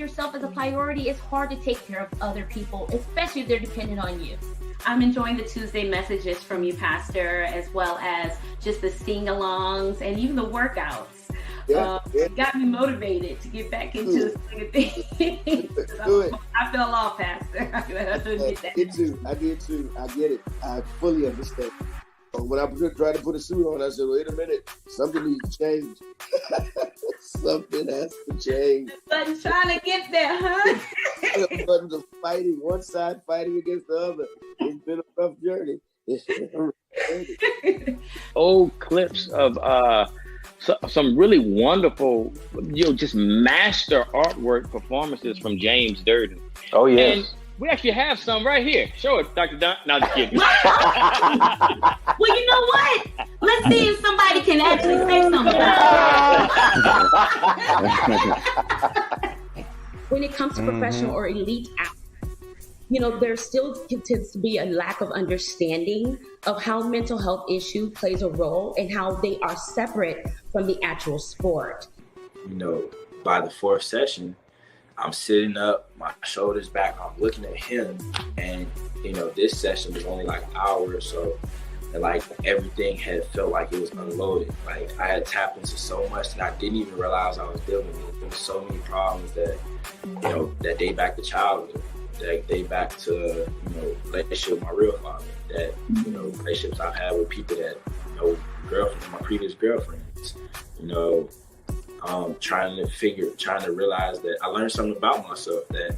yourself as a priority, it's hard to take care of other people, especially if they're dependent on you. I'm enjoying the Tuesday messages from you, Pastor, as well as just the sing-alongs and even the workouts. It got me motivated to get back into the swing of things. I fell off, Pastor. I did too. I get it. I fully understand. When I tried to put a suit on, I said, wait a minute, something needs to change. Something has to change. But trying to get there, huh? Buttons are fighting, one side fighting against the other. It's been a rough journey. Old clips of some really wonderful, just master artwork performances from James Durden. Oh, yes. And we actually have some right here. Show it, Dr. Dunn. No, just kidding. Well, you know what? Let's see if somebody can actually say something about it. When it comes to professional or elite athletes, there still tends to be a lack of understanding of how mental health issue plays a role and how they are separate from the actual sport. By the fourth session, I'm sitting up, my shoulders back, I'm looking at him, and this session was only like an hour or so, and like everything had felt like it was unloaded. Like I had tapped into so much that I didn't even realize I was dealing with. There were so many problems that that date back to childhood, that date back to relationship with my real father, that relationships I've had with people that girlfriends, my previous girlfriends, trying to realize that I learned something about myself, that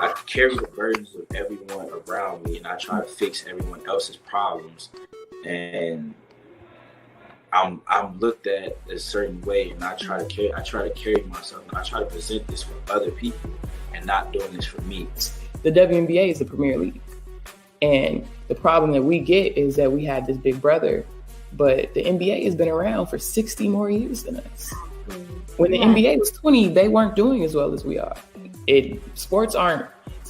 I carry the burdens of everyone around me and I try to fix everyone else's problems. And I'm looked at a certain way, and I try to carry myself, and I try to present this for other people and not doing this for me. The WNBA is the premier league. And the problem that we get is that we have this big brother, but the NBA has been around for 60 more years than us. When the NBA was 20, they weren't doing as well as we are. Sports aren't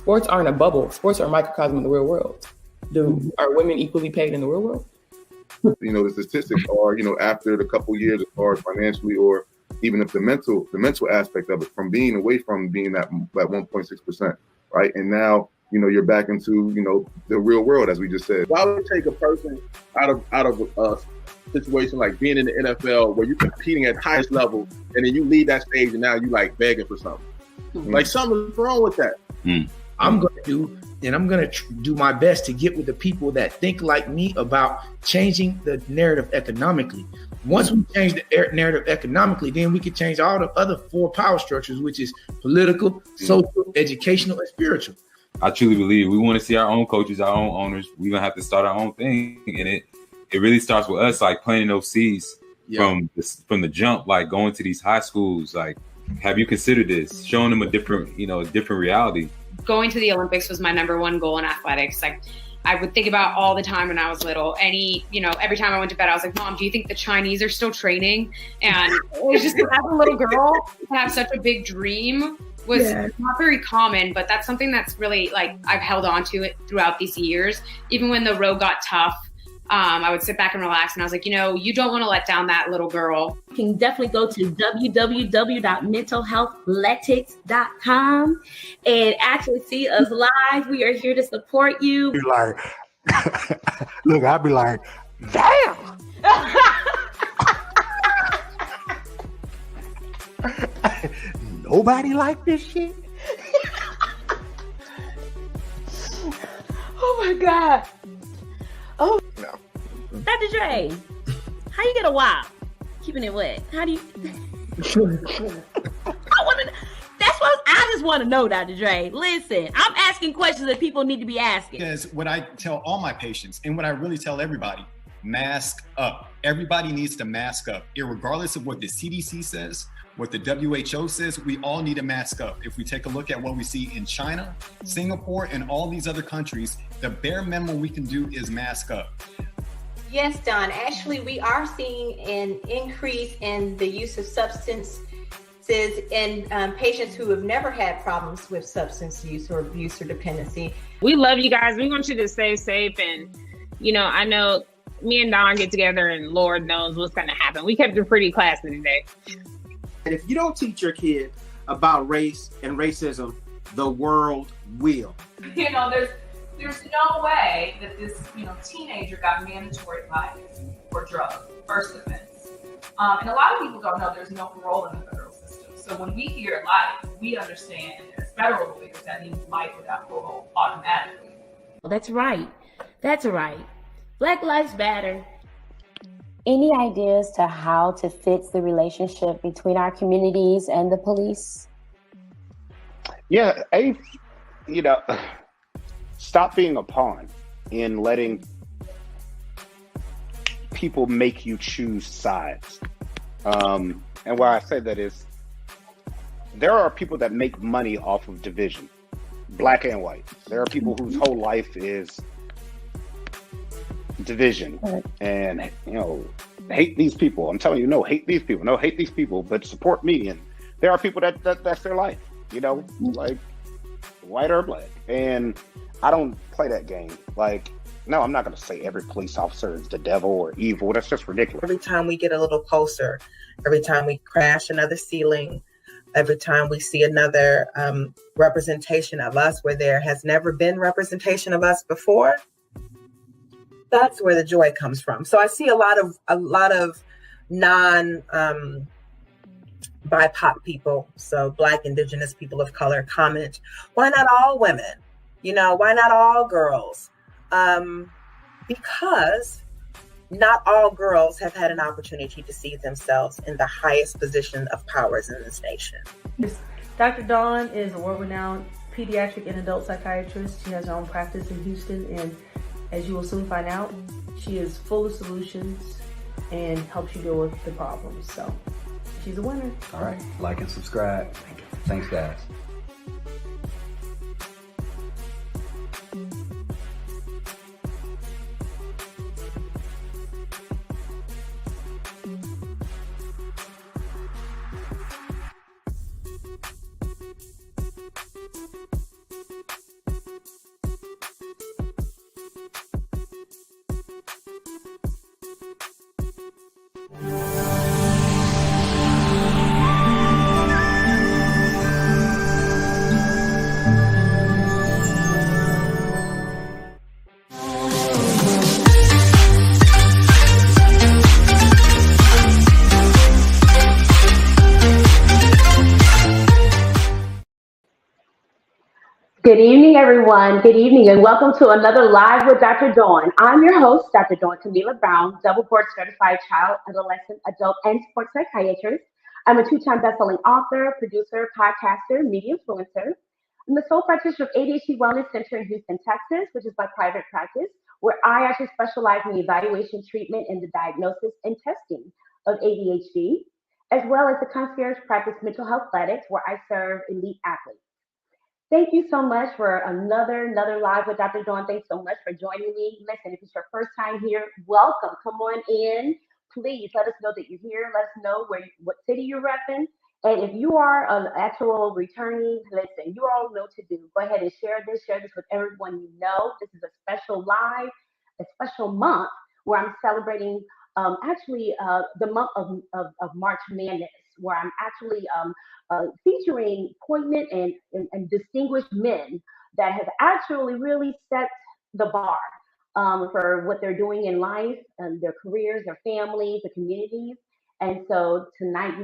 a bubble. Sports are a microcosm of the real world. Are women equally paid in the real world? The statistics are, after the couple years as far as financially, or even if the mental aspect of it, from being away from being that 1.6%, right? And now, you're back into, the real world, as we just said. Why would it take a person out of a situation like being in the NFL where you're competing at the highest level, and then you leave that stage and now you like begging for something? Like something's wrong with that. I'm going to do my best to get with the people that think like me about changing the narrative economically. Once we change the narrative economically, then we can change all the other four power structures, which is political, social, educational, and spiritual. I truly believe we want to see our own coaches, our own owners. We're going to have to start our own thing. And it really starts with us, like planting those seeds from the jump, like going to these high schools. Like, have you considered this? Showing them a different reality. Going to the Olympics was my number one goal in athletics. Like, I would think about all the time when I was little. Every time I went to bed, I was like, Mom, do you think the Chinese are still training? And it was just, as a little girl, to have such a big dream was not very common, but that's something that's really, like, I've held on to it throughout these years. Even when the road got tough, I would sit back and relax, and I was like, you don't want to let down that little girl. You can definitely go to www.mentalhealthletics.com and actually see us live. We are here to support you. Be like, look, I'd be like, damn. Nobody like this shit. Oh my God. Oh no. Dr. Dre, how you get a WAP? Keeping it wet. How do you? That's what I just want to know, Dr. Dre. Listen, I'm asking questions that people need to be asking. Because what I tell all my patients, and what I really tell everybody, mask up. Everybody needs to mask up, regardless of what the CDC says, what the WHO says. We all need to mask up. If we take a look at what we see in China, Singapore, and all these other countries, the bare minimum we can do is mask up. Yes, Don. Actually, we are seeing an increase in the use of substances in patients who have never had problems with substance use or abuse or dependency. We love you guys. We want you to stay safe. And, I know me and Don get together and Lord knows what's going to happen. We kept it pretty classy today. And if you don't teach your kid about race and racism, the world will. You know, there's no way that this, teenager got mandatory life for drugs, first offense. And a lot of people don't know there's no parole in the federal system. So when we hear life, we understand as federal lawyers that means life without parole automatically. That's right. That's right. Black Lives Matter. Any ideas to how to fix the relationship between our communities and the police? Yeah, stop being a pawn in letting people make you choose sides. And why I say that is, there are people that make money off of division, black and white. There are people whose whole life is division and, hate these people. I'm telling you, no, hate these people. No, hate these people, but support me. And there are people that's their life, like white or black. And I don't play that game. Like, no, I'm not going to say every police officer is the devil or evil. That's just ridiculous. Every time we get a little closer, every time we crash another ceiling, every time we see another representation of us where there has never been representation of us before, that's where the joy comes from. So I see a lot of non BIPOC people, so Black, Indigenous, people of color, comment, why not all women? Why not all girls? Because not all girls have had an opportunity to see themselves in the highest position of powers in this nation. Dr. Dawn is a world-renowned pediatric and adult psychiatrist. She has her own practice in Houston, and as you will soon find out, she is full of solutions and helps you deal with the problems. So she's a winner. All right, like and subscribe. Thanks, guys. Good evening, everyone. Good evening, and welcome to another Live with Dr. Dawn. I'm your host, Dr. Dawn Camila Brown, double board certified child, adolescent, adult, and sports psychiatrist. I'm a two-time best-selling author, producer, podcaster, media influencer. I'm the sole practitioner of ADHD Wellness Center in Houston, Texas, which is my private practice, where I actually specialize in the evaluation, treatment, and the diagnosis and testing of ADHD, as well as the concierge practice mental health athletics, where I serve elite athletes. Thank you so much for another Live with Dr. Dawn. Thanks so much for joining me. Listen, if it's your first time here, welcome. Come on in. Please let us know that you're here. Let us know what city you're repping. And if you are an actual returning, listen, you all know what to do. Go ahead and share this with everyone you know. This is a special live, a special month where I'm celebrating the month of March Manness, where I'm actually featuring poignant and distinguished men that have actually really set the bar for what they're doing in life, and their careers, their families, the communities. And so tonight,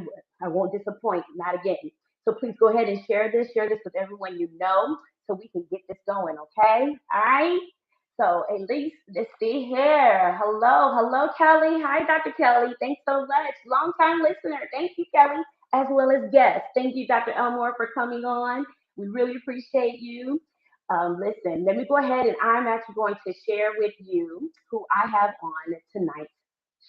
I won't disappoint, not again. So please go ahead and share this with everyone you know, so we can get this going, okay? All right? So at least let's see here. Hello, Kelly. Hi, Dr. Kelly. Thanks so much. Long-time listener. Thank you, Kelly, as well as guest. Thank you, Dr. Elmore, for coming on. We really appreciate you. Listen, let me go ahead, and I'm actually going to share with you who I have on tonight's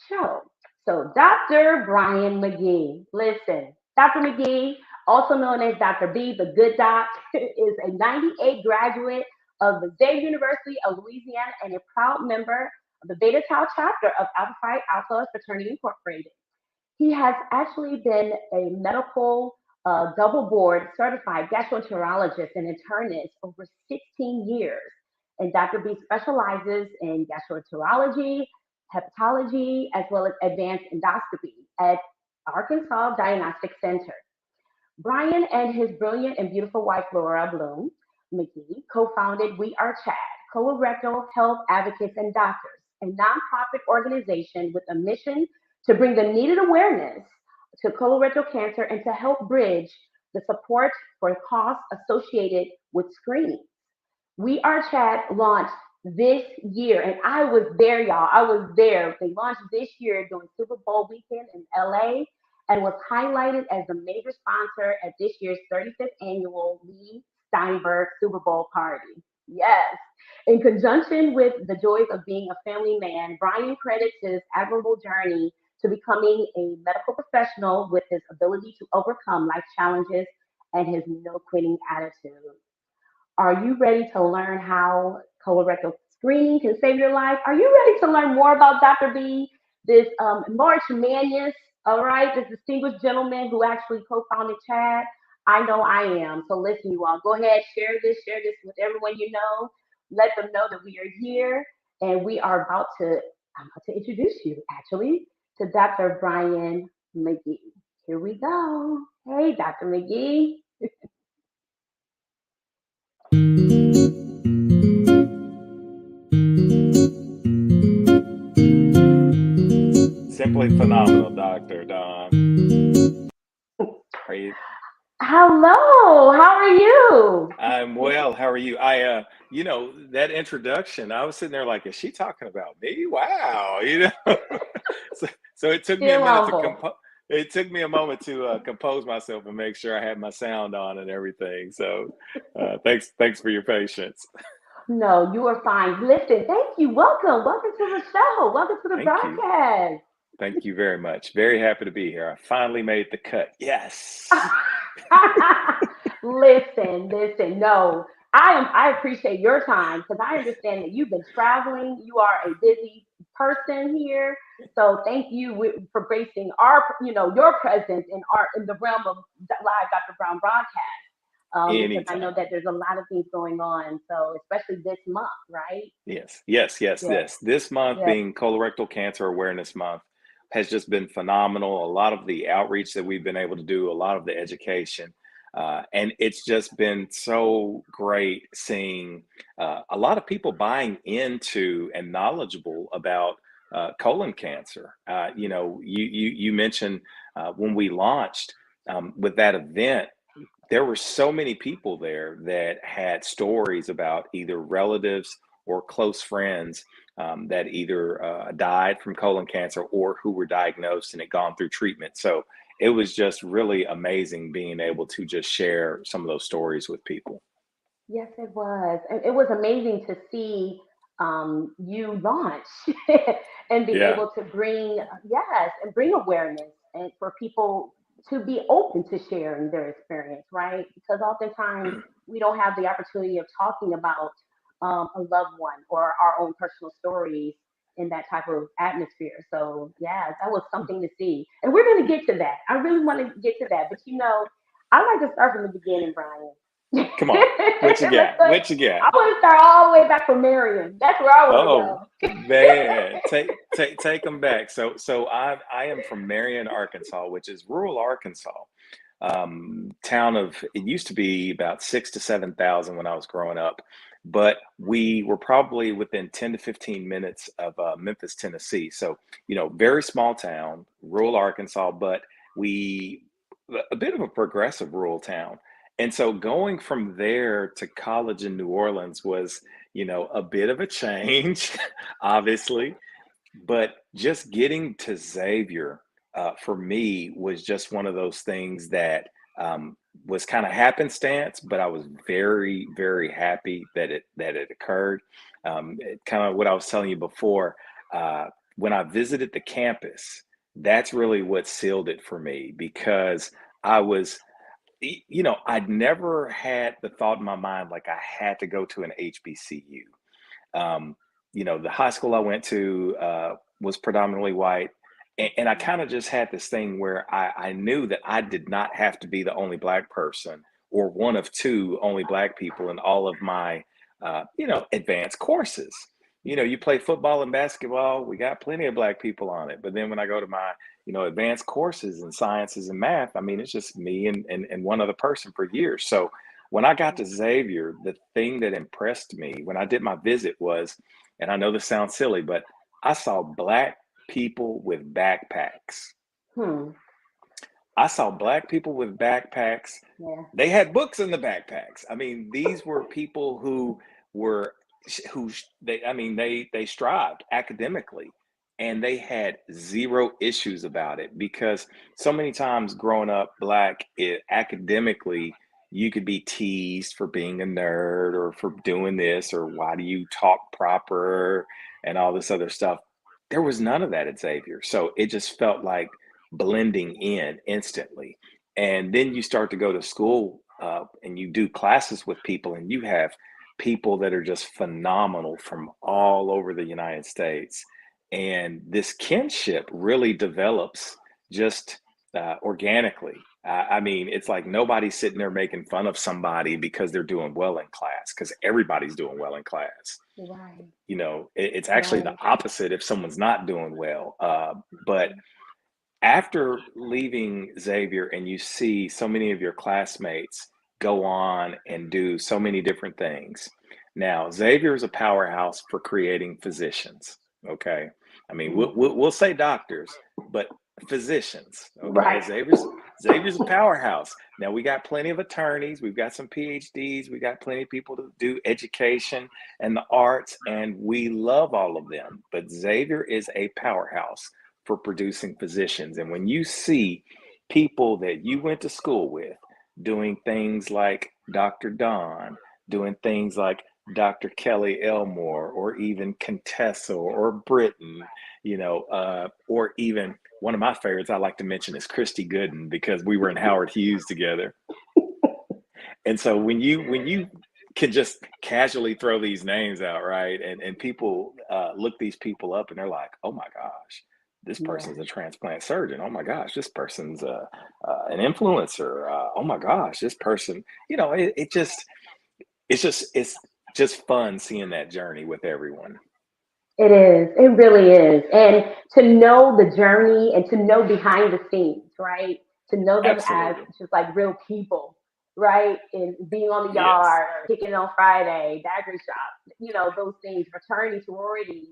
show. So Dr. Brian McGee. Listen, Dr. McGee, also known as Dr. B, the good doc, is a 98 graduate of the Xavier University of Louisiana and a proud member of the Beta Tau chapter of Alpha Phi Alpha Fraternity Incorporated. He has actually been a medical double board certified gastroenterologist and internist over 16 years. And Dr. B specializes in gastroenterology, hepatology, as well as advanced endoscopy at Arkansas Diagnostic Center. Brian and his brilliant and beautiful wife, Laura Bloom McGee, co-founded We Are CHAD, Colorectal Health Advocates and Doctors, a nonprofit organization with a mission to bring the needed awareness to colorectal cancer and to help bridge the support for costs associated with screening. We Are CHAD launched this year, and I was there, y'all. I was there. They launched this year during Super Bowl weekend in LA and was highlighted as the major sponsor at this year's 35th annual Lee Steinberg Super Bowl party. Yes. In conjunction with the joys of being a family man, Brian credits his admirable journey to becoming a medical professional with his ability to overcome life challenges and his no quitting attitude. Are you ready to learn how colorectal screening can save your life? Are you ready to learn more about Dr. B, this March Manness, all right, this distinguished gentleman who actually co-founded CHAD? I know I am. So listen, you all, go ahead, share this with everyone you know. Let them know that we are here, and I'm about to introduce you actually to Dr. Brian McGee. Here we go. Hey, Dr. McGee. Simply phenomenal, Dr. Dawn. Are you? Hello, how are you? I'm well. How are you? That introduction, I was sitting there like, is she talking about me? Wow, so it took me a minute it took me a moment to compose myself and make sure I had my sound on and everything. So thanks for your patience. No, you are fine. Listen, thank you. Welcome to the show. Welcome to the broadcast. Thank you very much. Very happy to be here. I finally made the cut. Yes. Listen. No, I appreciate your time because I understand that you've been traveling. You are a busy person here, so thank you for gracing your presence in the realm of live Dr. Brown broadcast. Because I know that there's a lot of things going on. So especially this month, right? Yes. This month being Colorectal Cancer Awareness Month has just been phenomenal. A lot of the outreach that we've been able to do, a lot of the education, and it's just been so great seeing a lot of people buying into and knowledgeable about colon cancer. You mentioned when we launched with that event, there were so many people there that had stories about either relatives or close friends that either died from colon cancer or who were diagnosed and had gone through treatment. So it was just really amazing being able to just share some of those stories with people. Yes, it was. And it was amazing to see you launch and be able to bring awareness and for people to be open to sharing their experience, right? Because oftentimes we don't have the opportunity of talking about a loved one or our own personal stories in that type of atmosphere. So yeah, that was something to see. And we're going to get to that. I really want to get to that. But I like to start from the beginning, Brian. Come on. What you got? I want to start all the way back from Marion. That's where I want to go. Man, take them back. So I am from Marion, Arkansas, which is rural Arkansas. Town of, it used to be about 6,000 to 7,000 when I was growing up, but we were probably within 10 to 15 minutes of Memphis, Tennessee. So, very small town, rural Arkansas, but a bit of a progressive rural town. And so going from there to college in New Orleans was, a bit of a change, obviously, but just getting to Xavier for me was just one of those things that was kind of happenstance, but I was very, very happy that it occurred. Kind of what I was telling you before, when I visited the campus, that's really what sealed it for me, because I was, I'd never had the thought in my mind like I had to go to an HBCU. The high school I went to was predominantly white. And I kind of just had this thing where I knew that I did not have to be the only Black person or one of two only Black people in all of my, advanced courses. You play football and basketball, we got plenty of Black people on it. But then when I go to my, advanced courses in sciences and math. I mean, it's just me and one other person for years. So when I got to Xavier, the thing that impressed me when I did my visit was, and I know this sounds silly, but I saw Black people with backpacks. I saw Black people with backpacks. Yeah. They had books in the backpacks. I mean, these were people they strived academically, and they had zero issues about it, because so many times growing up Black, academically, you could be teased for being a nerd or for doing this, or why do you talk proper and all this other stuff. There was none of that at Xavier. So it just felt like blending in instantly. And then you start to go to school and you do classes with people, and you have people that are just phenomenal from all over the United States. And this kinship really develops just organically. I mean, it's like nobody's sitting there making fun of somebody because they're doing well in class, because everybody's doing well in class. Right. It's actually the opposite if someone's not doing well. But after leaving Xavier and you see so many of your classmates go on and do so many different things. Now, Xavier is a powerhouse for creating physicians. Okay. I mean, we'll say doctors, but physicians. Okay. Right. Xavier's a powerhouse. Now, we got plenty of attorneys. We've got some PhDs. We got plenty of people to do education and the arts, and we love all of them. But Xavier is a powerhouse for producing physicians. And when you see people that you went to school with doing things like Dr. Don, doing things like Dr. Kelly Elmore, or even Contessa or Britton, or even one of my favorites I like to mention is Christy Gooden, because we were in Howard Hughes together. And so when you can just casually throw these names out, right? And people look these people up and they're like, oh my gosh, this person's a transplant surgeon. Oh my gosh, this person's an influencer. Oh my gosh, this person, it's just fun seeing that journey with everyone. It is. It really is. And to know the journey and to know behind the scenes, right? To know them as just like real people, right? And being on the yard, or kicking on Friday, daiquiri shop, those things, fraternity, sorority,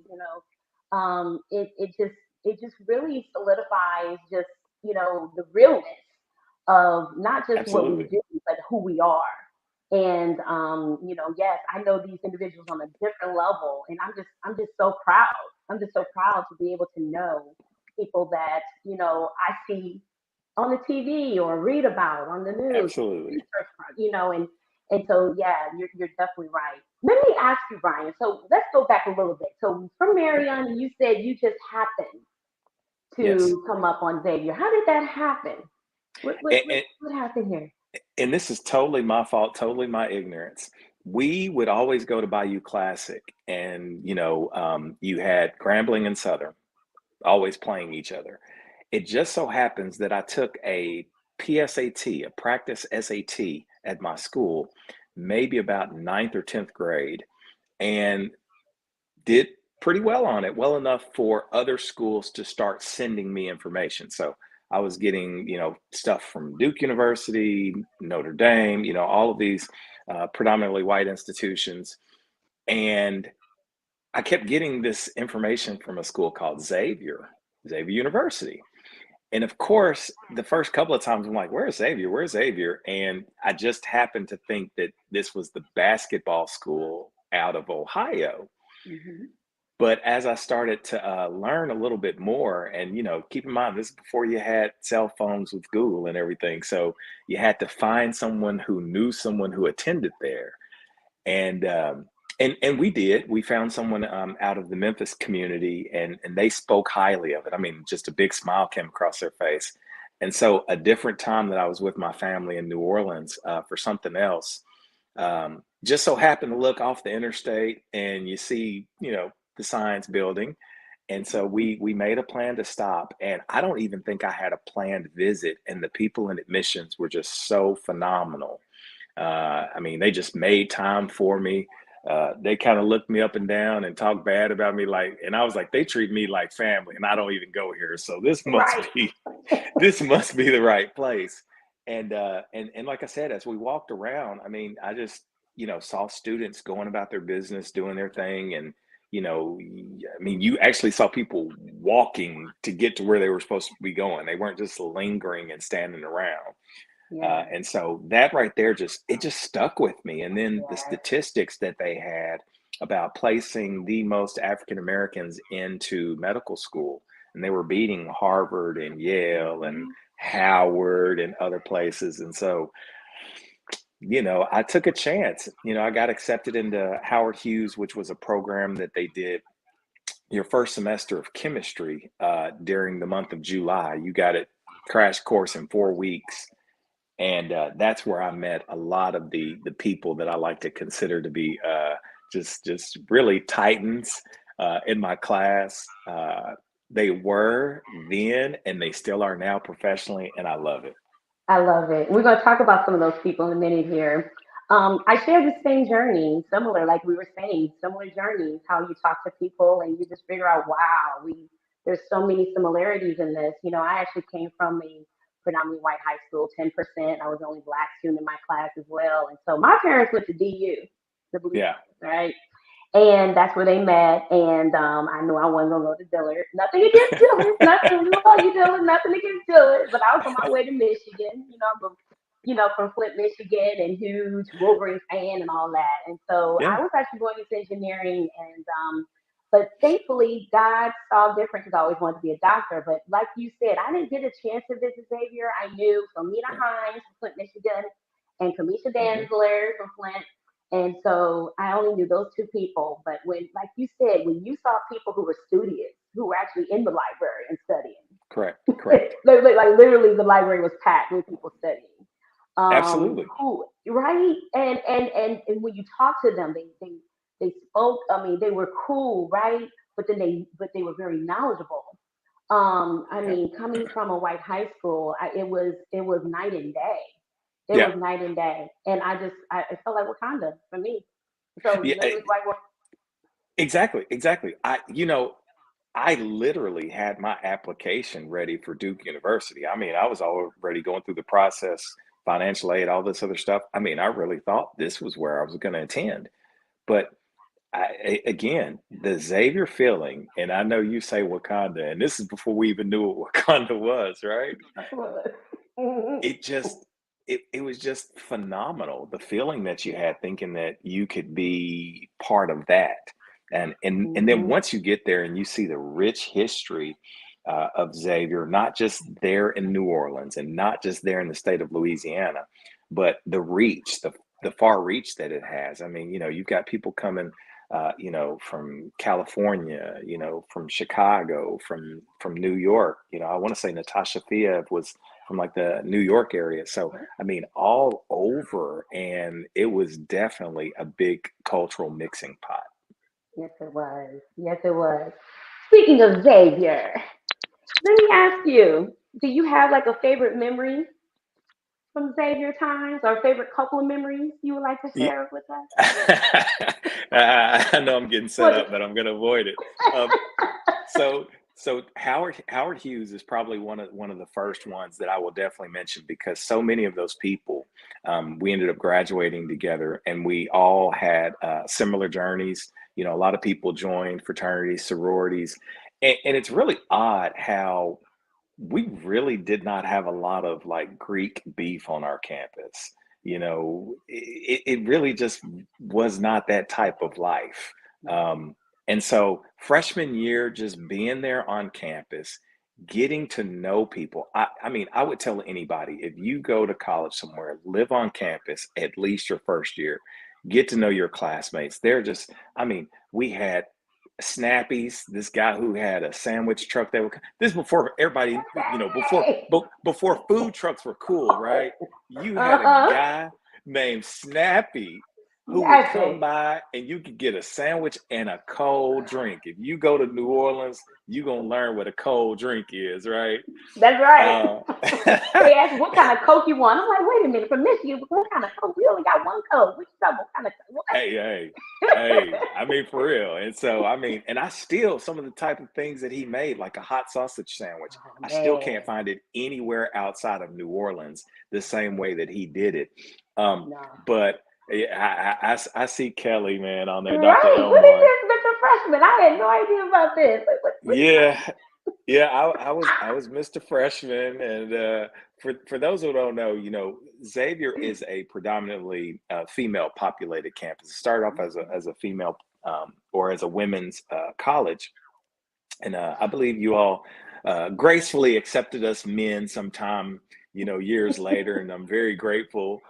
it just really solidifies just, the realness of not just what we do, but who we are. And yes, I know these individuals on a different level, and I'm just so proud. I'm just so proud to be able to know people that I see on the TV or read about on the news. Absolutely. And so yeah, you're definitely right. Let me ask you, Brian. So let's go back a little bit. So from Marion, you said you just happened to come up on Xavier. How did that happen? What happened here? And this is totally my fault, totally my ignorance. We would always go to Bayou Classic, and you had Grambling and Southern always playing each other. It just so happens that I took a PSAT, a practice SAT at my school, maybe about 9th or 10th grade, and did pretty well on it, well enough for other schools to start sending me information. So I was getting, stuff from Duke University, Notre Dame, all of these predominantly white institutions. And I kept getting this information from a school called Xavier University. And of course, the first couple of times I'm like, where's Xavier? Where's Xavier? And I just happened to think that this was the basketball school out of Ohio. Mm-hmm. But as I started to learn a little bit more, and, keep in mind, this is before you had cell phones with Google and everything. So you had to find someone who knew someone who attended there. And we did. We found someone out of the Memphis community, and they spoke highly of it. I mean, just a big smile came across their face. And so a different time that I was with my family in New Orleans for something else, just so happened to look off the interstate, and you see, the science building. And so we made a plan to stop, and I don't even think I had a planned visit, and the people in admissions were just so phenomenal. I mean, they just made time for me. they kind of looked me up and down and talked bad about me, like, and I was like, they treat me like family, and I don't even go here, so this must be the right place. And like I said, as we walked around, I mean, I just, you know, saw students going about their business, doing their thing, and you know, I mean, you actually saw people walking to get to where they were supposed to be going. They weren't just lingering and standing around. Yeah. And so that right there just stuck with me. And then the statistics that they had about placing the most African Americans into medical school, and they were beating Harvard and Yale and Howard and other places. And so, you know, I took a chance. You know, I got accepted into Howard Hughes, which was a program that they did your first semester of chemistry during the month of July. You got a crash course in 4 weeks. And that's where I met a lot of the people that I like to consider to be just really titans in my class. They were then, and they still are now professionally, and I love it. I love it. We're going to talk about some of those people in a minute here. I share the same journey, similar, like we were saying, similar journeys, how you talk to people and you just figure out, wow, there's so many similarities in this. You know, I actually came from a predominantly white high school, 10%. I was the only Black student in my class as well. And so my parents went to DU, right? And that's where they met. And I knew I wasn't going to go to Dillard. Nothing against Dillard. Nothing. We love you, Dillard. Nothing against Dillard. But I was on my way to Michigan. You know, from Flint, Michigan, and huge Wolverine fan and all that. And so I was actually going into engineering. And but thankfully, God saw different because I always wanted to be a doctor. But like you said, I didn't get a chance to visit Xavier. I knew Philomena Hines from Flint, Michigan, and Kamisha Danzler from Flint. And so I only knew those two people. But when, like you said, when you saw people who were studious, who were actually in the library and studying. Correct. like literally the library was packed with people studying. Absolutely. Right. And when you talk to them, they spoke, I mean, they were cool, right? But they were very knowledgeable. I mean, coming from a white high school, it was night and day. It was night and day. And I felt like Wakanda for me. So Exactly. I literally had my application ready for Duke University. I mean, I was already going through the process, financial aid, all this other stuff. I mean, I really thought this was where I was going to attend. But again, the Xavier feeling, and I know you say Wakanda, and this is before we even knew what Wakanda was, right? It was just phenomenal. The feeling that you had thinking that you could be part of that. And then once you get there and you see the rich history of Xavier, not just there in New Orleans and not just there in the state of Louisiana, but the reach, the far reach that it has. I mean, you know, you've got people coming, you know, from California, you know, from Chicago, from New York. You know, I want to say Natasha Fiev was from like the New York area. So, I mean, all over. And it was definitely a big cultural mixing pot. Yes, it was. Yes, it was. Speaking of Xavier, let me ask you, do you have like a favorite memory from Xavier times or favorite couple of memories you would like to share with us? I know I'm getting set up, but I'm going to avoid it. So Howard Hughes is probably one of the first ones that I will definitely mention, because so many of those people, we ended up graduating together, and we all had similar journeys. You know, a lot of people joined fraternities, sororities, and it's really odd how we really did not have a lot of like Greek beef on our campus. You know, it really just was not that type of life. And so freshman year, just being there on campus, getting to know people. I mean, I would tell anybody, if you go to college somewhere, live on campus at least your first year, get to know your classmates. They're just, I mean, we had Snappies, this guy who had a sandwich truck that would, this before everybody, you know, before food trucks were cool, right? You had a guy named Snappy who would come by and you could get a sandwich and a cold drink. If you go to New Orleans, you're going to learn what a cold drink is, right? That's right. They asked what kind of Coke you want. I'm like, wait a minute, from Michigan, what kind of Coke? We only got one Coke. What kind of Coke? Hey, I mean, for real. And so, I mean, and I still, some of the type of things that he made, like a hot sausage sandwich, I still can't find it anywhere outside of New Orleans the same way that he did it. But yeah, I see Kelly, man, on there. Right. Dr. What is this, Mr. Freshman? I had no idea about this. I was Mr. Freshman, and for those who don't know, Xavier is a predominantly female populated campus. It started off as a female or as a women's college, and I believe you all gracefully accepted us men sometime, years later, and I'm very grateful.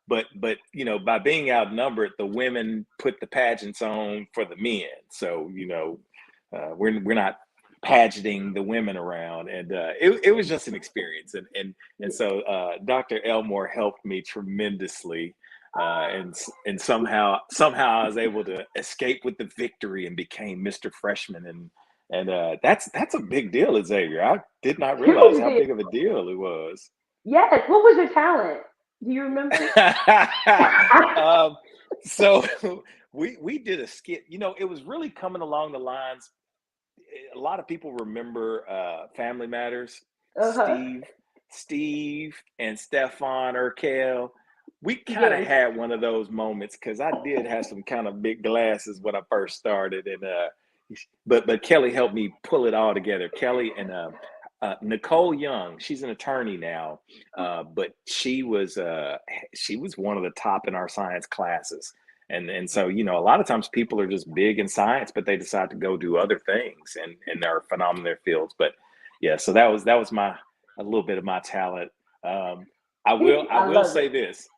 But by being outnumbered, the women put the pageants on for the men. So we're not pageanting the women around, and it was just an experience. And so Dr. Elmore helped me tremendously, and somehow I was able to escape with the victory and became Mr. Freshman, and that's a big deal at Xavier. I did not realize how big of a deal it was. Yes. What was your talent? Do you remember? So we did a skit. It was really coming along the lines. A lot of people remember Family Matters. Steve and Stefan Urkel. We kind of had one of those moments because I did have some kind of big glasses when I first started, and but Kelly helped me pull it all together. Kelly and Nicole Young, she's an attorney now, but she was one of the top in our science classes. And so, a lot of times people are just big in science, but they decide to go do other things and they're phenomenal in their fields. But yeah, so that was a little bit of my talent. I will say this.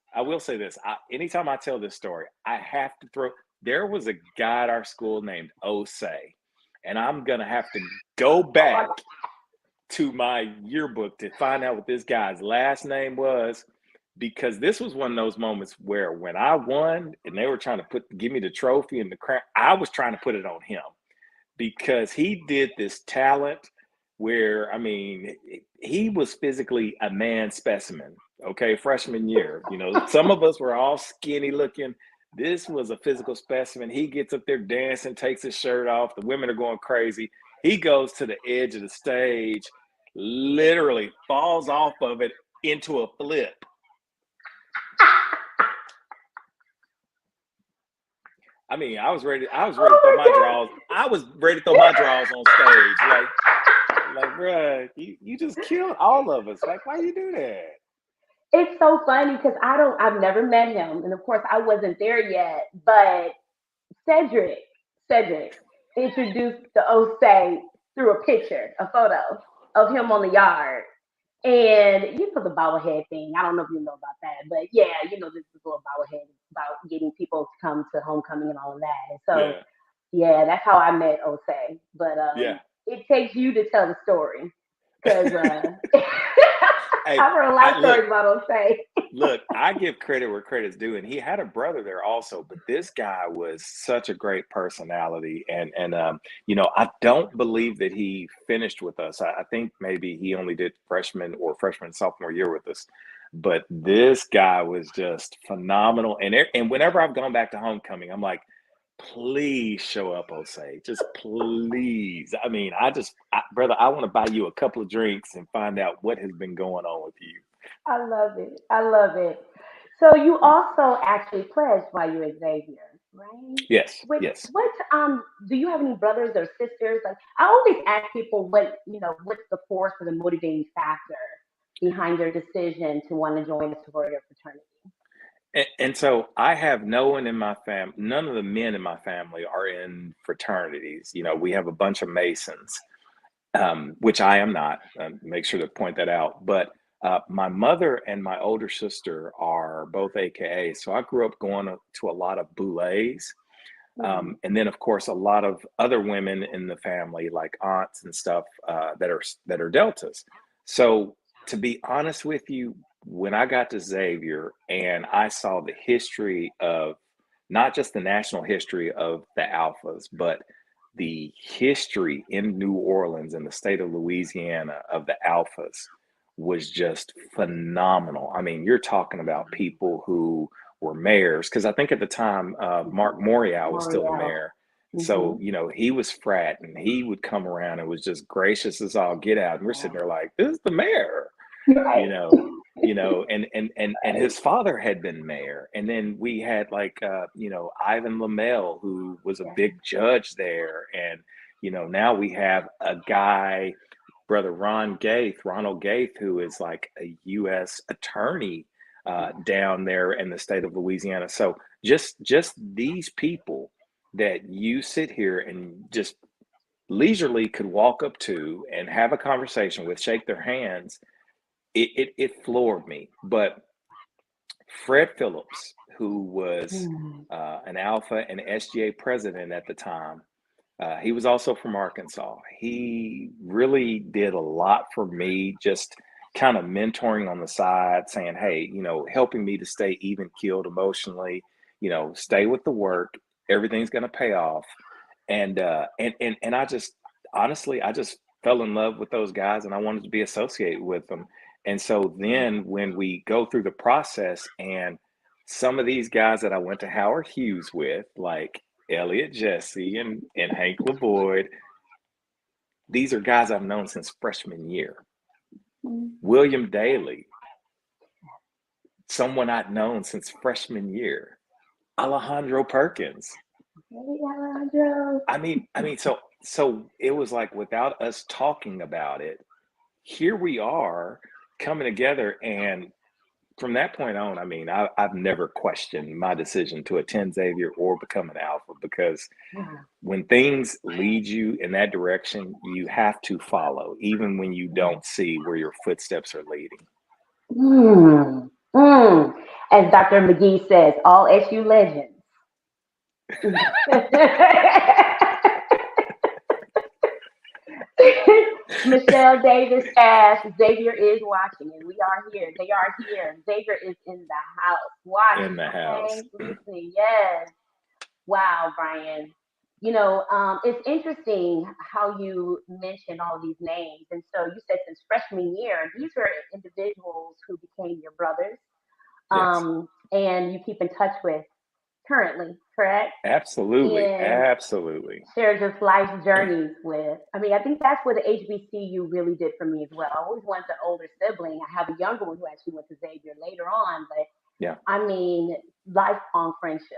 Anytime I tell this story, I have to there was a guy at our school named Osei, and I'm going to have to go back to my yearbook to find out what this guy's last name was, because this was one of those moments where when I won and they were trying to give me the trophy and the crown, I was trying to put it on him because he did this talent where, I mean, he was physically a man specimen. Okay, freshman year, some of us were all skinny looking. This was a physical specimen. He gets up there dancing, takes his shirt off. The women are going crazy. He goes to the edge of the stage, literally falls off of it into a flip. I mean, I was ready to throw my draws. I was ready to throw my draws on stage. Like, bruh, you just killed all of us. Like, why you do that? It's so funny because I've never met him. And of course I wasn't there yet, but Cedric introduced the Osei through a picture, a photo of him on the yard. And the bobblehead thing. I don't know if you know about that, but yeah, this is a little bobblehead about getting people to come to homecoming and all of that. And so yeah that's how I met Osei. But it takes you to tell the story because I've heard a lot of stories about Osei. Look, I give credit where credit's due, and he had a brother there also. But this guy was such a great personality, and I don't believe that he finished with us. I think maybe he only did freshman sophomore year with us. But this guy was just phenomenal, and whenever I've gone back to homecoming, I'm like, please show up, Osei. Just please. I mean, brother, I want to buy you a couple of drinks and find out what has been going on with you. I love it. So you also actually pledged while you were at Xavier, right? Yes. What do you have any brothers or sisters? Like, I always ask people what's the force or the motivating factor behind their decision to want to join a sorority or fraternity. And so I have no one in my family, none of the men in my family are in fraternities. We have a bunch of Masons, which I am not. Make sure to point that out. But my mother and my older sister are both AKAs. So I grew up going to a lot of boulets. And then, of course, a lot of other women in the family, like aunts and stuff, that are Deltas. So to be honest with you, when I got to Xavier and I saw the history of not just the national history of the Alphas, but the history in New Orleans and the state of Louisiana of the Alphas was just phenomenal. I mean, you're talking about people who were mayors, because I think at the time Mark Morial was still the mayor. So, you know, he was frat, and he would come around and was just gracious as all get out. And we're sitting there like, this is the mayor, you know, and his father had been mayor. And then we had like, you know, Ivan Lamel, who was a big judge there. And, you know, now we have a guy, Brother Ronald Gaith, who is like a U.S. attorney down there in the state of Louisiana. So just these people that you sit here and just leisurely could walk up to and have a conversation with, shake their hands, it floored me. But Fred Phillips, who was an Alpha and SGA president at the time, he was also from Arkansas. He really did a lot for me, just kind of mentoring on the side, saying, hey, you know, helping me to stay even keeled emotionally, you know, stay with the work. Everything's going to pay off. And I just, honestly, I just fell in love with those guys, and I wanted to be associated with them. And so then when we go through the process, and some of these guys that I went to Howard Hughes with, like Elliot Jesse and Hank LaVoyd, these are guys I've known since freshman year. William Daly, someone I'd known since freshman year. Alejandro Perkins. Hey, Alejandro. I mean, so it was like, without us talking about it, here we are coming together. And from that point on, I mean, I've never questioned my decision to attend Xavier or become an Alpha, because when things lead you in that direction, you have to follow, even when you don't see where your footsteps are leading. As Dr. McGee says, all SU legends. Michelle Davis asks, Xavier is watching, and we are here. They are here. Xavier is in the house. Watching. In the house. Listening. Yes. Wow, Brian. You know, it's interesting how you mentioned all these names. And so you said since freshman year, these are individuals who became your brothers. And you keep in touch with currently, correct? Absolutely. And Absolutely. share just life's journeys with. I mean, I think that's what the HBCU really did for me as well. I always wanted an older sibling. I have a younger one who actually went to Xavier later on, but I mean, lifelong friendship.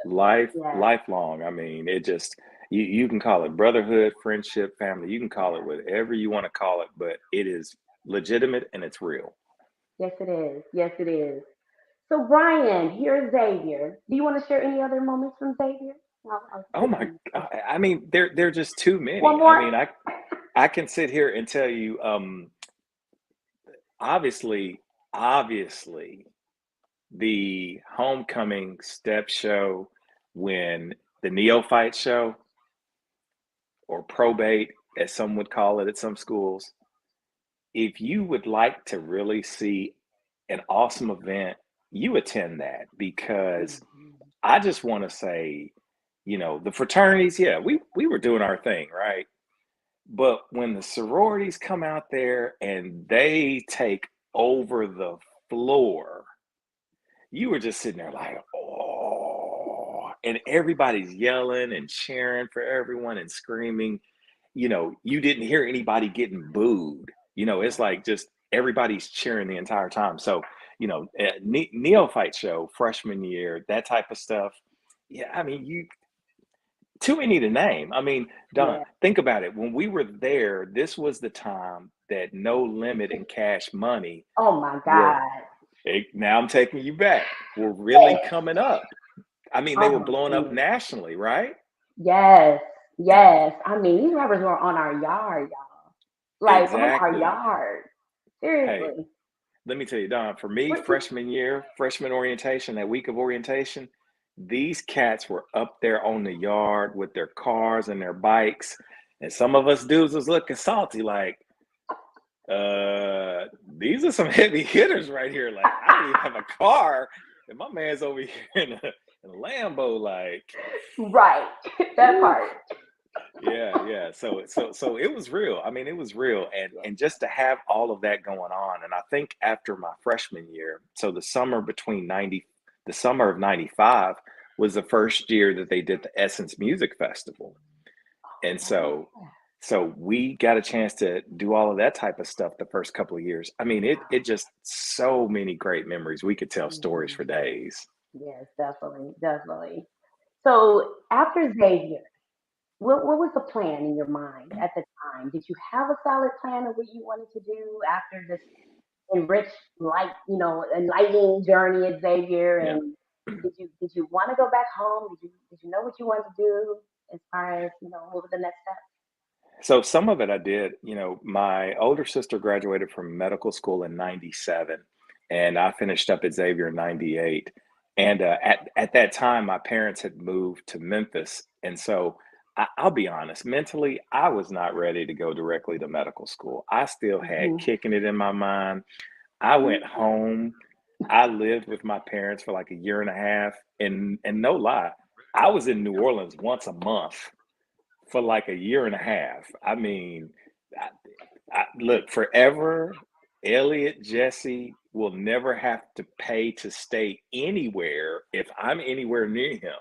Lifelong. I mean, it just, you can call it brotherhood, friendship, family. You can call it whatever you want to call it, but it is legitimate and it's real. Yes, it is. Yes, it is. So, Brian, here's Xavier. Do you want to share any other moments from Xavier? Oh my God. I mean, they're just too many. One more? I mean, I can sit here and tell you, obviously, the homecoming step show, when the neophyte show, or probate, as some would call it at some schools, if you would like to really see an awesome event, you attend that, because I just want to say, you know, the fraternities, we were doing our thing, right? But when the sororities come out there and they take over the floor, you were just sitting there like, oh, and everybody's yelling and cheering for everyone and screaming. You know, you didn't hear anybody getting booed. You know, it's like just everybody's cheering the entire time. So, you know, neophyte show, freshman year, that type of stuff. Yeah, I mean, too many to name. I mean, Don, think about it. When we were there, this was the time that No Limit and Cash Money. Oh my God. Now I'm taking you back. We're really coming up. I mean, they were blowing up nationally, right? Yes. I mean, these rappers were on our yard, y'all. Like, on our yard. Seriously. Hey, let me tell you, Don, for me, freshman orientation, that week of orientation, these cats were up there on the yard with their cars and their bikes. And some of us dudes was looking salty, like, these are some heavy hitters right here. Like, I don't even have a car. And my man's over here in a Lambo, like. Right. That part. Yeah. So it was real. I mean, it was real. And just to have all of that going on. And I think after my freshman year, so the summer of 95 was the first year that they did the Essence Music Festival. And so we got a chance to do all of that type of stuff the first couple of years. I mean, it just so many great memories. We could tell stories for days. Yes, definitely. So after Xavier, what was the plan in your mind at the time? Did you have a solid plan of what you wanted to do after this enriched, enlightening journey at Xavier? And did you want to go back home? Did you know what you wanted to do as far as what was the next step? So some of it I did. My older sister graduated from medical school in '97, and I finished up at Xavier in '98. And at that time, my parents had moved to Memphis, and so I'll be honest, mentally, I was not ready to go directly to medical school. I still had kicking it in my mind. I went home. I lived with my parents for like a year and a half. And no lie, I was in New Orleans once a month for like a year and a half. I mean, look, forever, Elliot, Jesse will never have to pay to stay anywhere if I'm anywhere near him,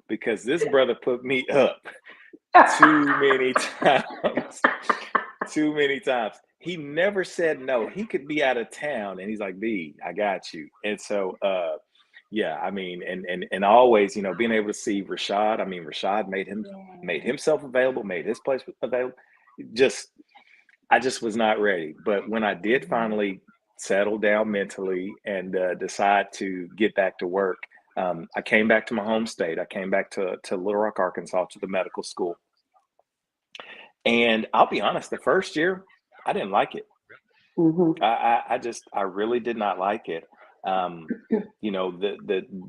because this brother put me up too many times. He never said no. He could be out of town and he's like, B, I got you. And so I mean, and always, being able to see Rashad. I mean, Rashad made himself available, made his place available. I just was not ready. But when I did finally settle down mentally and decide to get back to work, I came back to my home state. I came back to Little Rock, Arkansas, to the medical school. And I'll be honest, the first year, I didn't like it. I really did not like it. The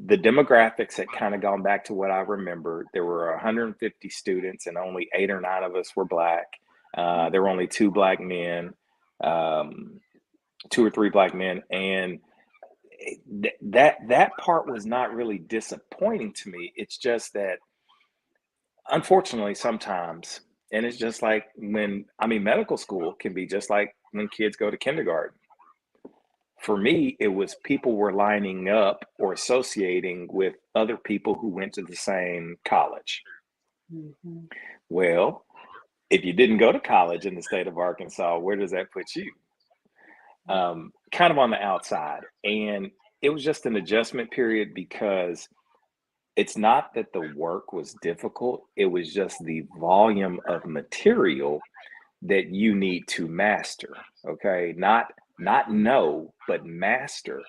demographics had kind of gone back to what I remember. There were 150 students and only 8 or 9 of us were Black. There were only 2 Black men, 2 or 3 Black men. And that part was not really disappointing to me. It's just that, unfortunately, sometimes, and it's just like medical school can be just like when kids go to kindergarten. For me, it was people were lining up or associating with other people who went to the same college. Well, if you didn't go to college in the state of Arkansas, where does that put you? Kind of on the outside. And it was just an adjustment period, because it's not that the work was difficult. It was just the volume of material that you need to master. Okay. Not know, but master.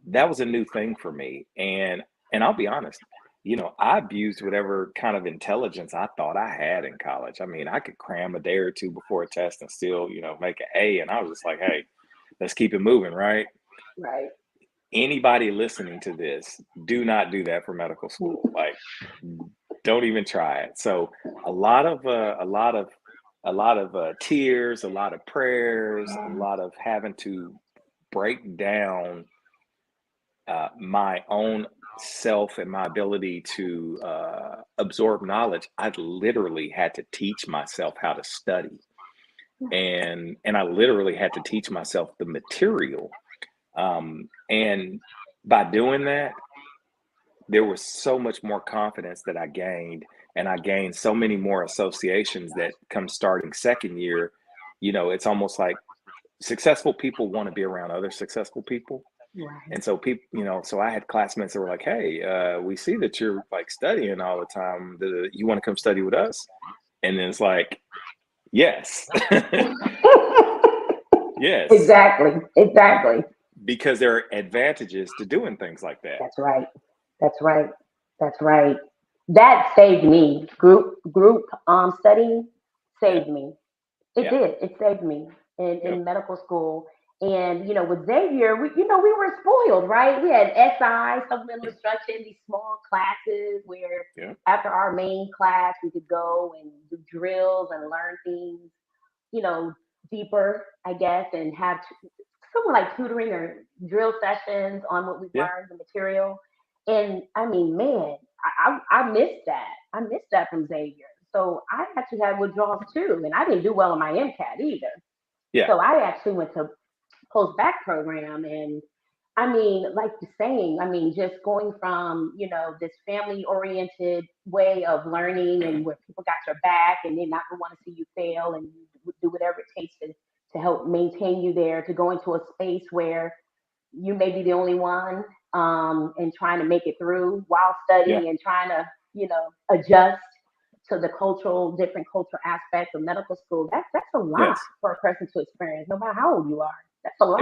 That was a new thing for me. And I'll be honest, I abused whatever kind of intelligence I thought I had in college. I mean, I could cram a day or two before a test and still, make an A. And I was just like, hey, let's keep it moving. Right. Right. Anybody listening to this, do not do that for medical school. Like, don't even try it. So a lot of tears, a lot of prayers, a lot of having to break down my own self and my ability to absorb knowledge. I literally had to teach myself how to study, and I literally had to teach myself the material. And by doing that, there was so much more confidence that I gained, and I gained so many more associations that come starting second year. It's almost like successful people want to be around other successful people. Right. And so people, so I had classmates that were like, hey, we see that you're like studying all the time. You want to come study with us? And then it's like, yes. Yes. Exactly. Because there are advantages to doing things like that. That's right. That saved me. Group studying saved me. It did. It saved me in medical school. And with Xavier, we were spoiled, right? We had SI, supplemental instruction, these small classes where after our main class we could go and do drills and learn things, deeper, I guess, and have somewhat like tutoring or drill sessions on what we've learned, the material. And I mean, man, I missed that. I missed that from Xavier. So I actually had withdrawals too, and I didn't do well on my MCAT either. Yeah. So I actually went to post-bac program, and I mean, like you're saying, I mean, just going from, you know, this family-oriented way of learning and where people got your back and they're not going to want to see you fail and you do whatever it takes to help maintain you there, to go into a space where you may be the only one and trying to make it through while studying and trying to, you know, adjust to the different cultural aspects of medical school. That's a lot for a person to experience, no matter how old you are. That's a lot.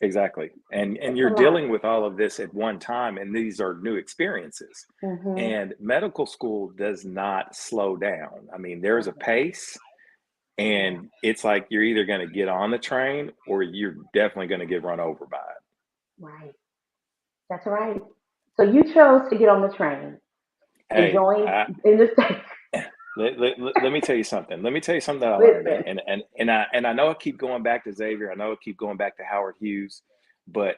Exactly. And you're dealing with all of this at one time, and these are new experiences. And medical school does not slow down. I mean, there's a pace, and it's like you're either going to get on the train or you're definitely going to get run over by it. Right. That's right. So you chose to get on the train and join in the state. Let me tell you something. Let me tell you something that I learned. And I know I keep going back to Xavier. I know I keep going back to Howard Hughes, but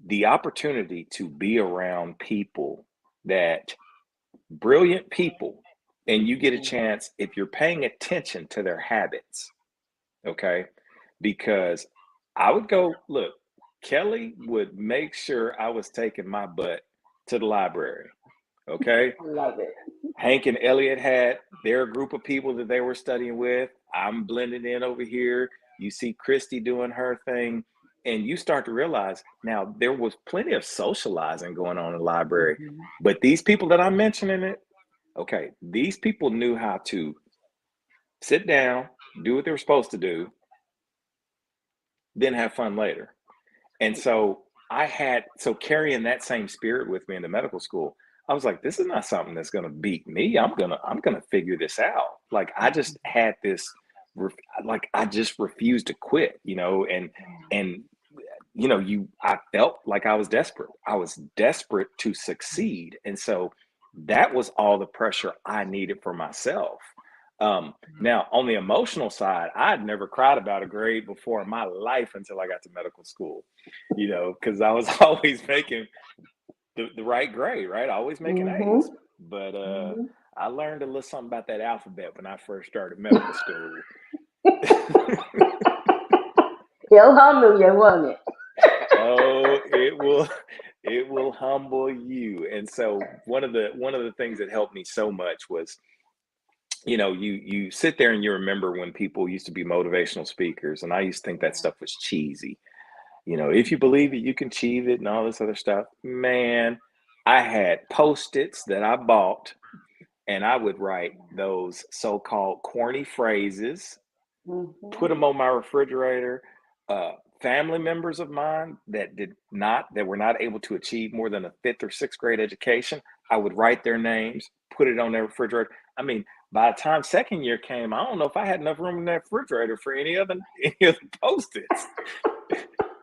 the opportunity to be around people brilliant people, and you get a chance if you're paying attention to their habits. Okay. Because I would go, look, Kelly would make sure I was taking my butt to the library. Okay. I love it. Hank and Elliot had their group of people that they were studying with. I'm blending in over here. You see Christy doing her thing, and you start to realize now there was plenty of socializing going on in the library, but these people that I'm mentioning it, okay, these people knew how to sit down, do what they were supposed to do, then have fun later. And so carrying that same spirit with me into medical school, I was like, this is not something that's going to beat me. I'm going to figure this out. Like, I just had this, like, I just refused to quit, you know, and, you know, I felt like I was desperate. I was desperate to succeed. And so that was all the pressure I needed for myself. Now, on the emotional side, I'd never cried about a grade before in my life until I got to medical school, you know, because I was always making the right grade, right? Always making A's. But I learned a little something about that alphabet when I first started medical school. It'll humble you, won't it? Oh, it will humble you. And so one of the things that helped me so much was, you know, you sit there and you remember when people used to be motivational speakers, and I used to think that stuff was cheesy. You know, if you believe it, you can achieve it and all this other stuff. Man, I had Post-its that I bought, and I would write those so-called corny phrases, put them on my refrigerator. Family members of mine that were not able to achieve more than a 5th or 6th grade education, I would write their names, put it on their refrigerator. I mean, by the time second year came, I don't know if I had enough room in that refrigerator for any other Post-its.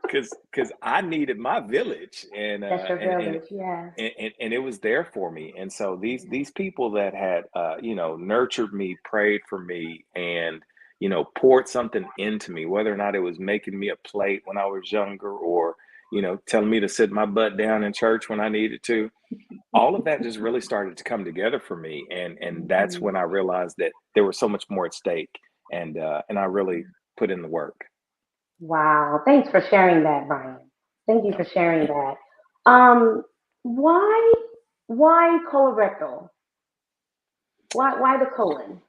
Because I needed my village, and that's your village, and it was there for me. And so these people that had you know, nurtured me, prayed for me, and you know, poured something into me, whether or not it was making me a plate when I was younger, or you know, telling me to sit my butt down in church when I needed to. All of that just really started to come together for me, and that's when I realized that there was so much more at stake, and I really put in the work. Wow. Thanks for sharing that, Brian. Thank you for sharing that. Why colorectal? Why the colon?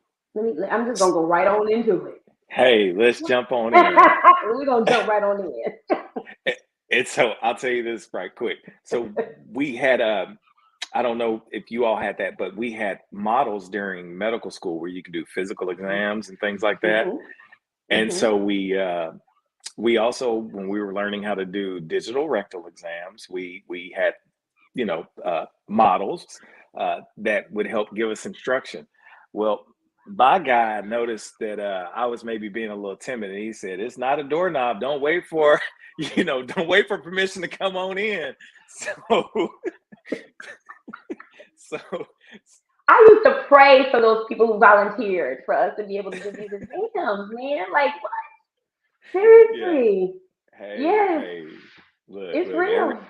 I'm just gonna go right on into it. Hey, let's jump on in. We're gonna jump right on in. And so I'll tell you this right quick. So we had I don't know if you all had that, but we had models during medical school where you could do physical exams and things like that. And so we also, when we were learning how to do digital rectal exams, we had, you know, models that would help give us instruction. Well, my guy noticed that I was maybe being a little timid, and he said, "It's not a doorknob. Don't wait for, you know, don't wait for permission to come on in." So I used to pray for those people who volunteered for us to be able to do these exams, man. Like, what? Seriously. Yeah. Yes, Look, it's look, real.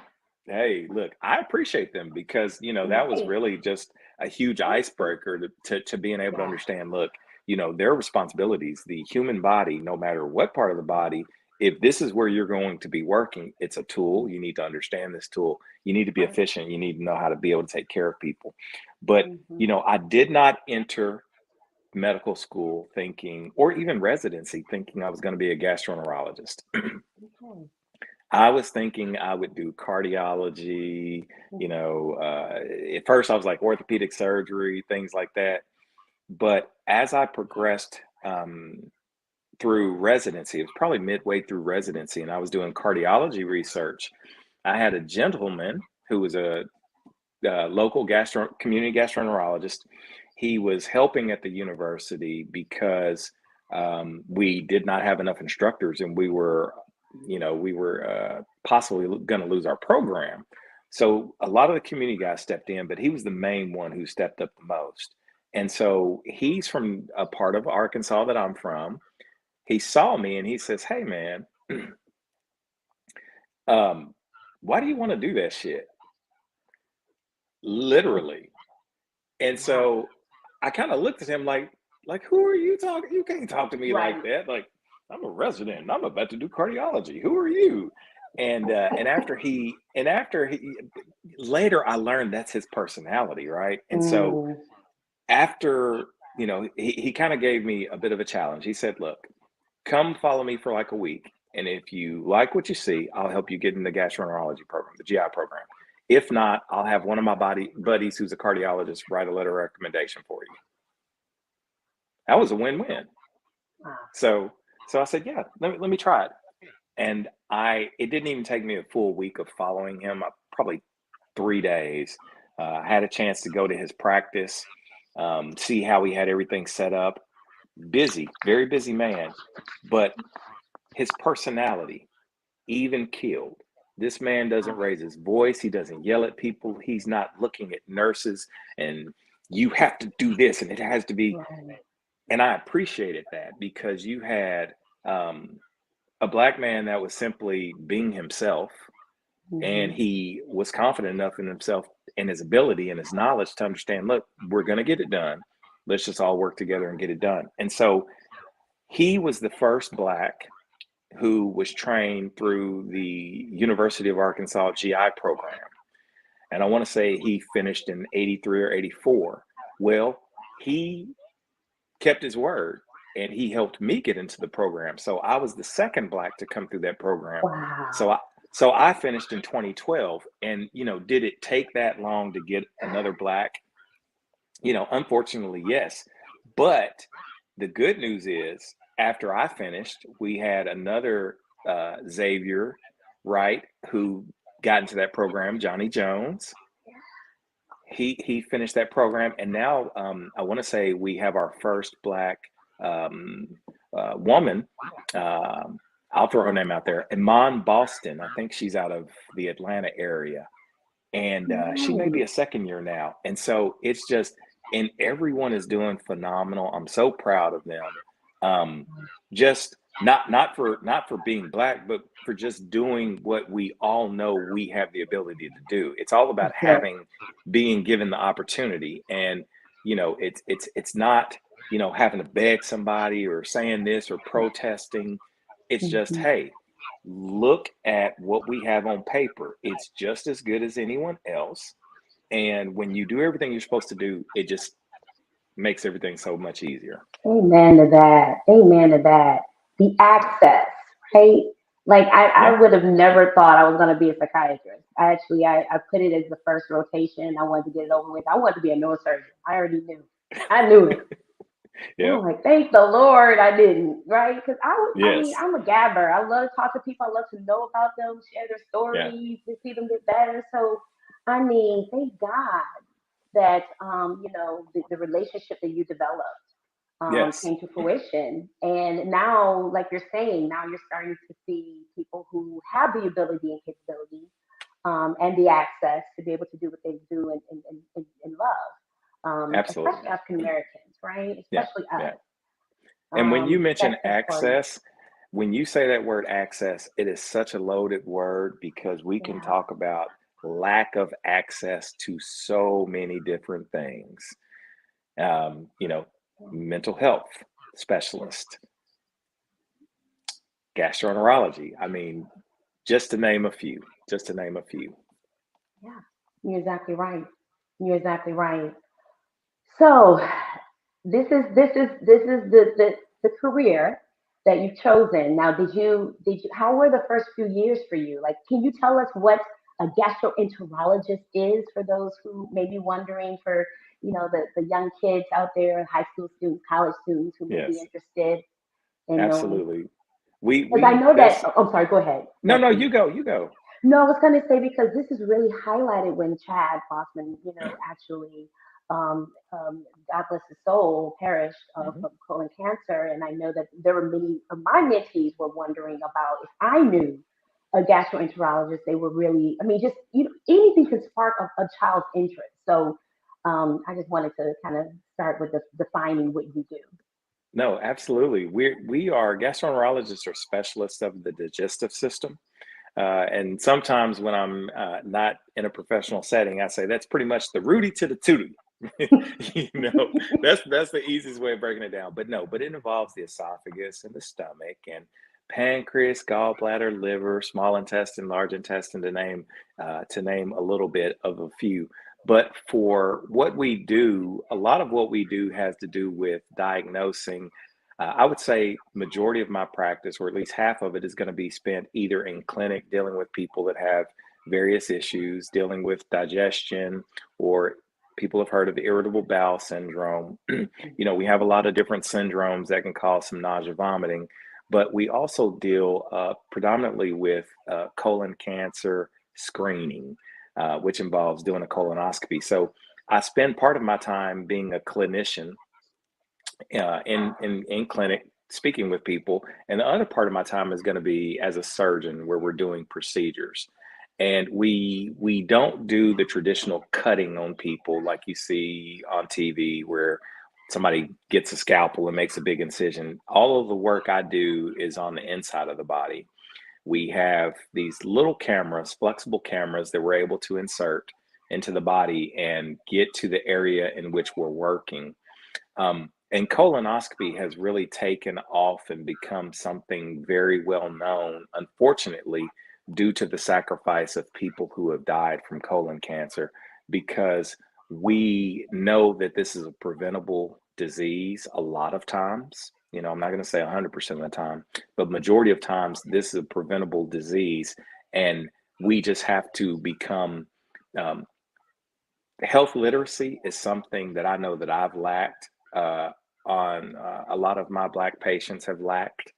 look, I appreciate them because, that was Right. really just a huge icebreaker to being able to Yeah. understand, look, their responsibilities, the human body, no matter what part of the body, if this is where you're going to be working, it's a tool. You need to understand this tool. You need to be efficient. You need to know how to be able to take care of people. But, I did not enter medical school thinking, or even residency thinking I was going to be a gastroenterologist. Okay. I was thinking I would do cardiology, at first I was like orthopedic surgery, things like that. But as I progressed through residency, it was probably midway through residency, and I was doing cardiology research. I had a gentleman who was a local community gastroenterologist. He was helping at the university because we did not have enough instructors, and we were possibly going to lose our program. So a lot of the community guys stepped in, but he was the main one who stepped up the most. And so he's from a part of Arkansas that I'm from. He saw me and he says, "Hey man, why do you want to do that shit?" Literally. And so I kind of looked at him like, who are you talking? You can't talk to me like that. Like, I'm a resident and I'm about to do cardiology. Who are you? And after later I learned that's his personality, right? And so after, he kind of gave me a bit of a challenge. He said, "Look, come follow me for like a week. And if you like what you see, I'll help you get in the gastroenterology program, the GI program. If not, I'll have one of my buddies who's a cardiologist write a letter of recommendation for you." That was a win-win. So I said, "Yeah, let me try it." And it didn't even take me a full week of following him, probably 3 days. I had a chance to go to his practice, see how he had everything set up. Busy, very busy man, but his personality even killed. This man doesn't raise his voice. He doesn't yell at people. He's not looking at nurses and you have to do this and it has to be. And I appreciated that because you had a Black man that was simply being himself, and he was confident enough in himself and his ability and his knowledge to understand, look, we're going to get it done. Let's just all work together and get it done. And so he was the first Black who was trained through the University of Arkansas GI program. And I want to say he finished in 83 or 84. Well, he kept his word and he helped me get into the program. So I was the second Black to come through that program. Wow. So I finished in 2012. And, did it take that long to get another Black? Unfortunately, yes. But the good news is, after I finished, we had another Xavier, right, who got into that program, Johnny Jones. He finished that program, and now I want to say we have our first Black woman. I'll throw her name out there, Iman Boston. I think she's out of the Atlanta area, and she may be a second year now. And so it's just, and everyone is doing phenomenal. I'm so proud of them. Just not for being Black, but for just doing what we all know we have the ability to do. It's all about being given the opportunity, and it's not having to beg somebody or saying this or protesting. It's just, hey, look at what we have on paper. It's just as good as anyone else, and when you do everything you're supposed to do, it just makes everything so much easier. Amen to that. Amen to that. The access, right? Like I would have never thought I was going to be a psychiatrist. I put it as the first rotation. I wanted to get it over with. I wanted to be a neurosurgeon. I already knew. I knew it. I'm like, thank the Lord I didn't, right? Because I mean, I'm a gabber. I love to talk to people. I love to know about them, share their stories, to see them get better. So, I mean, thank God that the relationship that you developed came to fruition. And now, like you're saying, now you're starting to see people who have the ability and capability and the access to be able to do what they do and love. Absolutely. Especially African Americans, right? Especially us. And when you mention access, when you say that word access, it is such a loaded word because we can talk about lack of access to so many different things. You know, mental health specialist, gastroenterology. I mean, just to name a few, just to name a few. Yeah, you're exactly right. You're exactly right. So this is the career that you've chosen. Now, did you how were the first few years for you? Like, can you tell us what a gastroenterologist is for those who may be wondering, for the young kids out there, high school students, college students who may be Yes, interested in knowing? absolutely. Because I know that. Oh, I'm sorry. Go ahead. No, no, Please. you go, you go. No, I was going to say, because this is really highlighted when Chad Bossman, actually, God bless his soul, perished from colon cancer. And I know that there were many of my mentees were wondering about if I knew a gastroenterologist. They were really, I mean, just anything could spark a child's interest. So I just wanted to kind of start with defining what you do. No, absolutely. We are gastroenterologists, are specialists of the digestive system. And sometimes when I'm not in a professional setting, I say that's pretty much the Rudy to the Tootie. That's the easiest way of breaking it down. But no, but it involves the esophagus and the stomach and pancreas, gallbladder, liver, small intestine, large intestine, to name a little bit of a few. But for what we do, a lot of what we do has to do with diagnosing. I would say majority of my practice, or at least half of it, is going to be spent either in clinic dealing with people that have various issues, dealing with digestion, or people have heard of irritable bowel syndrome. We have a lot of different syndromes that can cause some nausea, vomiting, but we also deal predominantly with colon cancer screening, which involves doing a colonoscopy. So I spend part of my time being a clinician in clinic speaking with people, and the other part of my time is going to be as a surgeon, where we're doing procedures. And we don't do the traditional cutting on people like you see on TV, where somebody gets a scalpel and makes a big incision. All of the work I do is on the inside of the body. We have these little cameras, flexible cameras, that we're able to insert into the body and get to the area in which we're working. And colonoscopy has really taken off and become something very well known, unfortunately, due to the sacrifice of people who have died from colon cancer, because we know that this is a preventable disease a lot of times. I'm not going to say 100% of the time, but majority of times this is a preventable disease, and we just have to become health literacy is something that I know that I've lacked. A lot of my Black patients have lacked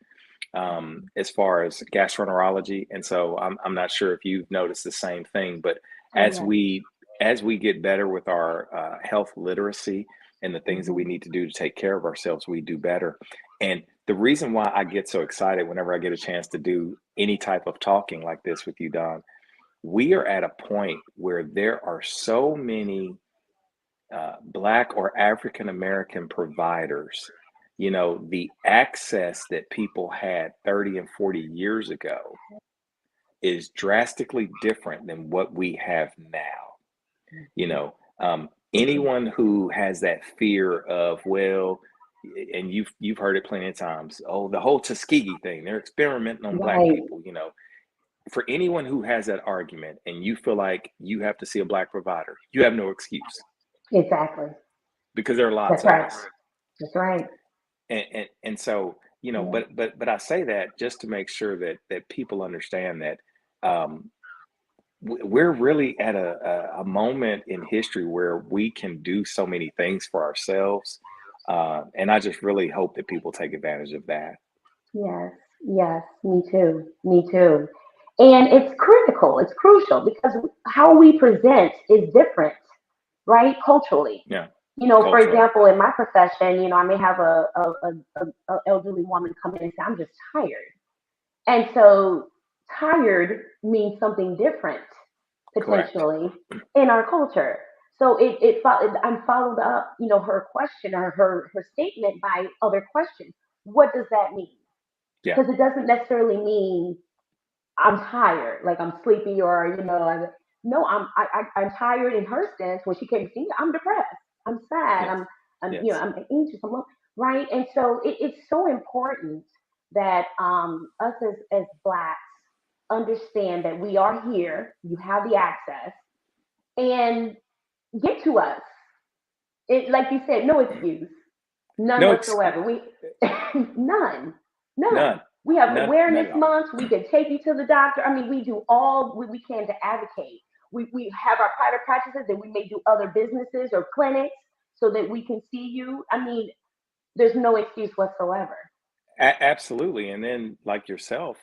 as far as gastroenterology, and so I'm not sure if you've noticed the same thing. But as we get better with our health literacy and the things that we need to do to take care of ourselves, we do better. And the reason why I get so excited whenever I get a chance to do any type of talking like this with you, Don, we are at a point where there are so many Black or African American providers. The access that people had 30 and 40 years ago is drastically different than what we have now. Anyone who has that fear of, well, and you've heard it plenty of times, oh, the whole Tuskegee thing, they're experimenting on Black people. For anyone who has that argument and you feel like you have to see a Black provider, you have no excuse. Exactly. Because there are lots of us. That's right. And so, but I say that just to make sure that people understand that we're really at a moment in history where we can do so many things for ourselves. And I just really hope that people take advantage of that. Yes, me too. And it's critical, it's crucial, because how we present is different, right? Culturally. Yeah. For example, in my profession, I may have a elderly woman come in and say, I'm just tired. And so tired means something different, potentially, in our culture. So I'm followed up, her question or her statement by other questions. What does that mean? Because it doesn't necessarily mean I'm tired, like I'm sleepy, or no, I'm tired in her sense. When she came to see me, I'm depressed, I'm sad, I'm I'm anxious, right. And so it's so important that us as Blacks understand that we are here. You have the access, and get to us. It, like you said, no excuse, none whatsoever. We none. We have Awareness Month. We can take you to the doctor. I mean, we do all we can to advocate. We have our private practices, and we may do other businesses or clinics so that we can see you. I mean, there's no excuse whatsoever. Absolutely. And then, like yourself,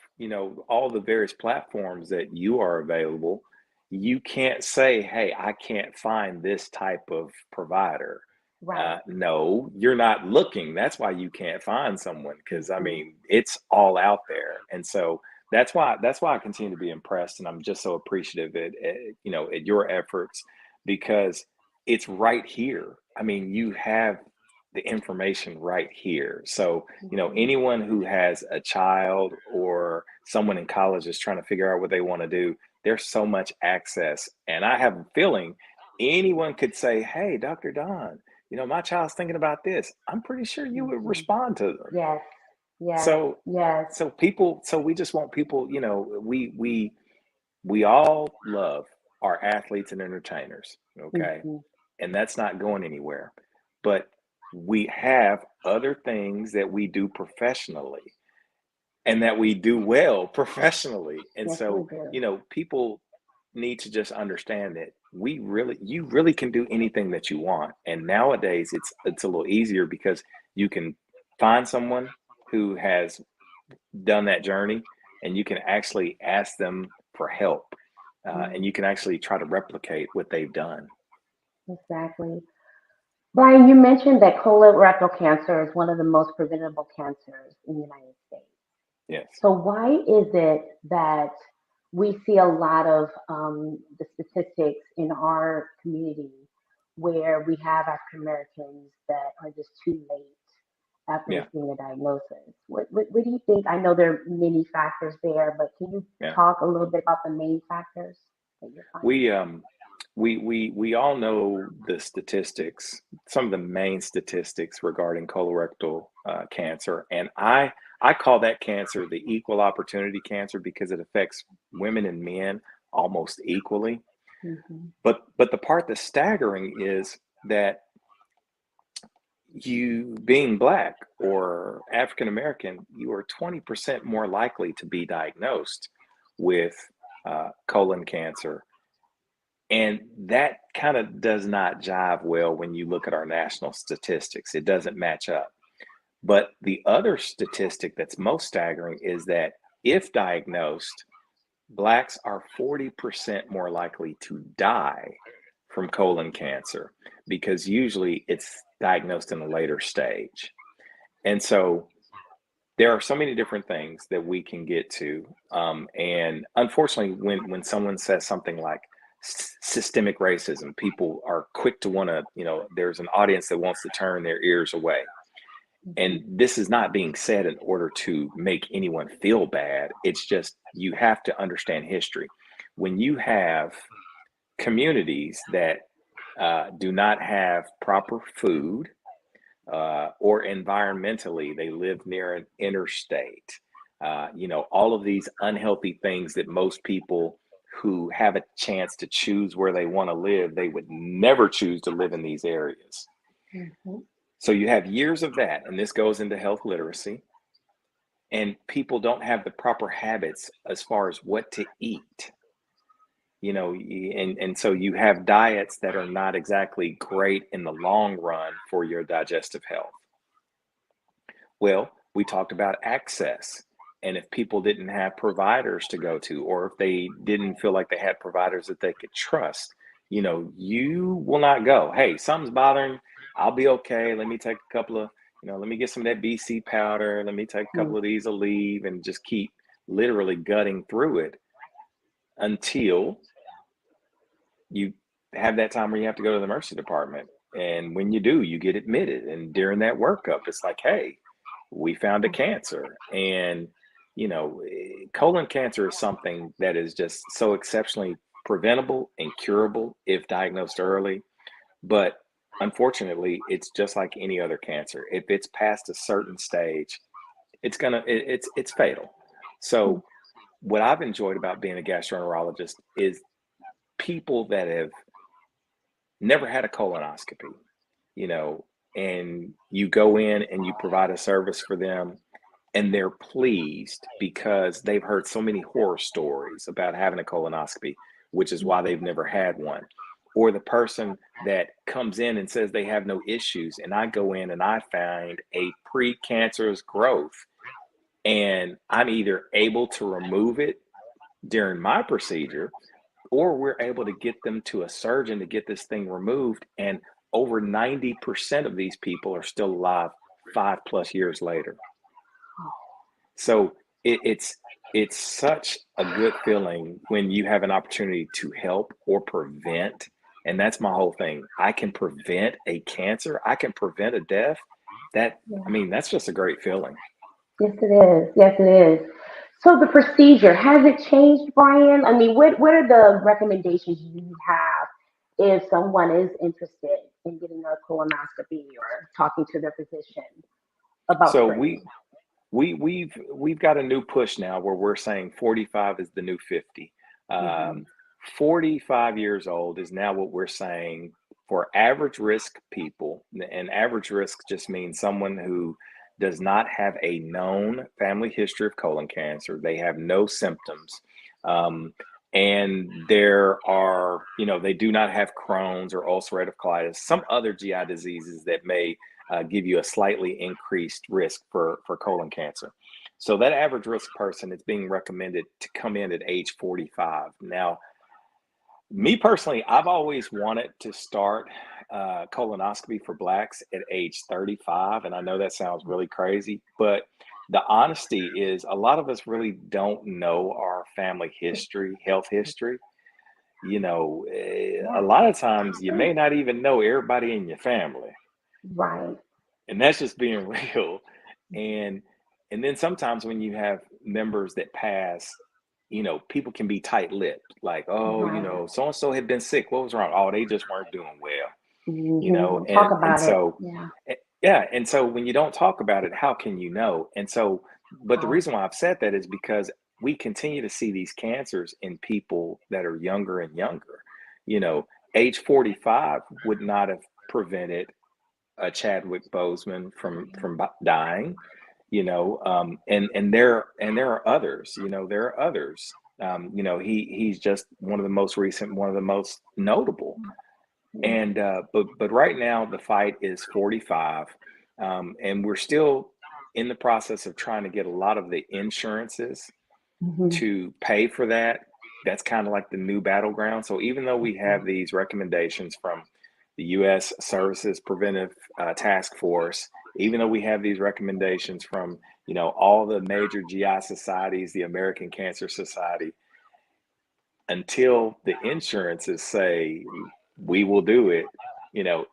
all the various platforms that you are available, you can't say, hey, I can't find this type of provider. Right. No, you're not looking. That's why you can't find someone, because I mean, it's all out there. And so that's why I continue to be impressed, and I'm just so appreciative at your efforts, because it's right here. I mean, you have the information right here. So, anyone who has a child or someone in college is trying to figure out what they want to do, there's so much access. And I have a feeling anyone could say, hey, Dr. Don, my child's thinking about this. I'm pretty sure you would respond to them. Yes. Yes. So we just want people, we all love our athletes and entertainers. Okay. Mm-hmm. And that's not going anywhere, but we have other things that we do professionally and that we do well professionally. And so, people need to just understand that you really can do anything that you want. And nowadays it's a little easier because you can find someone who has done that journey, and you can actually ask them for help, and you can actually try to replicate what they've done. Exactly. Brian, you mentioned that colorectal cancer is one of the most preventable cancers in the United States. Yes. So why is it that we see a lot of the statistics in our community where we have African Americans that are just too late after receiving a diagnosis? What do you think? I know there are many factors there, but can you talk a little bit about the main factors that you're finding? We all know the statistics, some of the main statistics regarding colorectal cancer, and I call that cancer the equal opportunity cancer because it affects women and men almost equally. Mm-hmm. But the part that's staggering is that you, being Black or African American, you are 20% more likely to be diagnosed with colon cancer. And that kind of does not jive well when you look at our national statistics. It doesn't match up. But the other statistic that's most staggering is that if diagnosed, Blacks are 40% more likely to die from colon cancer, because usually it's diagnosed in a later stage. And so there are so many different things that we can get to. And unfortunately, when someone says something like systemic racism, people are quick to want to, there's an audience that wants to turn their ears away. And this is not being said in order to make anyone feel bad. It's just, you have to understand history. When you have communities that do not have proper food, or environmentally, they live near an interstate, all of these unhealthy things that most people who have a chance to choose where they want to live, they would never choose to live in these areas. Mm-hmm. So you have years of that, and this goes into health literacy, and people don't have the proper habits as far as what to eat, and so you have diets that are not exactly great in the long run for your digestive health. Well, we talked about access. And if people didn't have providers to go to, or if they didn't feel like they had providers that they could trust, you will not go, hey, something's bothering, I'll be okay. Let me take a couple of, let me get some of that BC powder. Let me take a couple of these Aleve, and just keep literally gutting through it until you have that time where you have to go to the emergency department. And when you do, you get admitted. And during that workup, it's like, hey, we found a cancer. And colon cancer is something that is just so exceptionally preventable and curable if diagnosed early. But unfortunately, it's just like any other cancer. If it's past a certain stage, it's fatal. So what I've enjoyed about being a gastroenterologist is people that have never had a colonoscopy, and you go in and you provide a service for them, and they're pleased because they've heard so many horror stories about having a colonoscopy, which is why they've never had one. Or the person that comes in and says they have no issues, and I go in and I find a precancerous growth, and I'm either able to remove it during my procedure, or we're able to get them to a surgeon to get this thing removed. And over 90% of these people are still alive 5+ years later. So it's such a good feeling when you have an opportunity to help or prevent. And that's my whole thing. I can prevent a cancer. I can prevent a death. That's just a great feeling. Yes, it is. Yes, it is. So the procedure, has it changed, Brian? I mean, what are the recommendations you have if someone is interested in getting a colonoscopy or talking to their physician about screening? We've got a new push now where we're saying 45 is the new 50. 45 years old is now what we're saying for average risk people. And average risk just means someone who does not have a known family history of colon cancer. They have no symptoms. And there are, they do not have Crohn's or ulcerative colitis, some other GI diseases that may give you a slightly increased risk for colon cancer. So that average risk person is being recommended to come in at age 45. Now, me personally, I've always wanted to start colonoscopy for Blacks at age 35. And I know that sounds really crazy, but the honesty is a lot of us really don't know our family history, health history. A lot of times you may not even know everybody in your family. Right. And that's just being real. And then sometimes when you have members that pass, people can be tight-lipped, like, so-and-so had been sick. What was wrong? Oh, they just weren't doing well, Talk about and so, it. yeah. And so when you don't talk about it, how can you know? And so, but the reason why I've said that is because we continue to see these cancers in people that are younger and younger. Age 45 would not have prevented a Chadwick Boseman from dying. And there are others. There are others. He's just one of the most recent, one of the most notable. And but right now the fight is 45, and we're still in the process of trying to get a lot of the insurances to pay for that. That's kind of like the new battleground. So even though we have these recommendations from the U.S. Services Preventive Task Force, even though we have these recommendations from, all the major GI societies, the American Cancer Society, until the insurances say we will do it,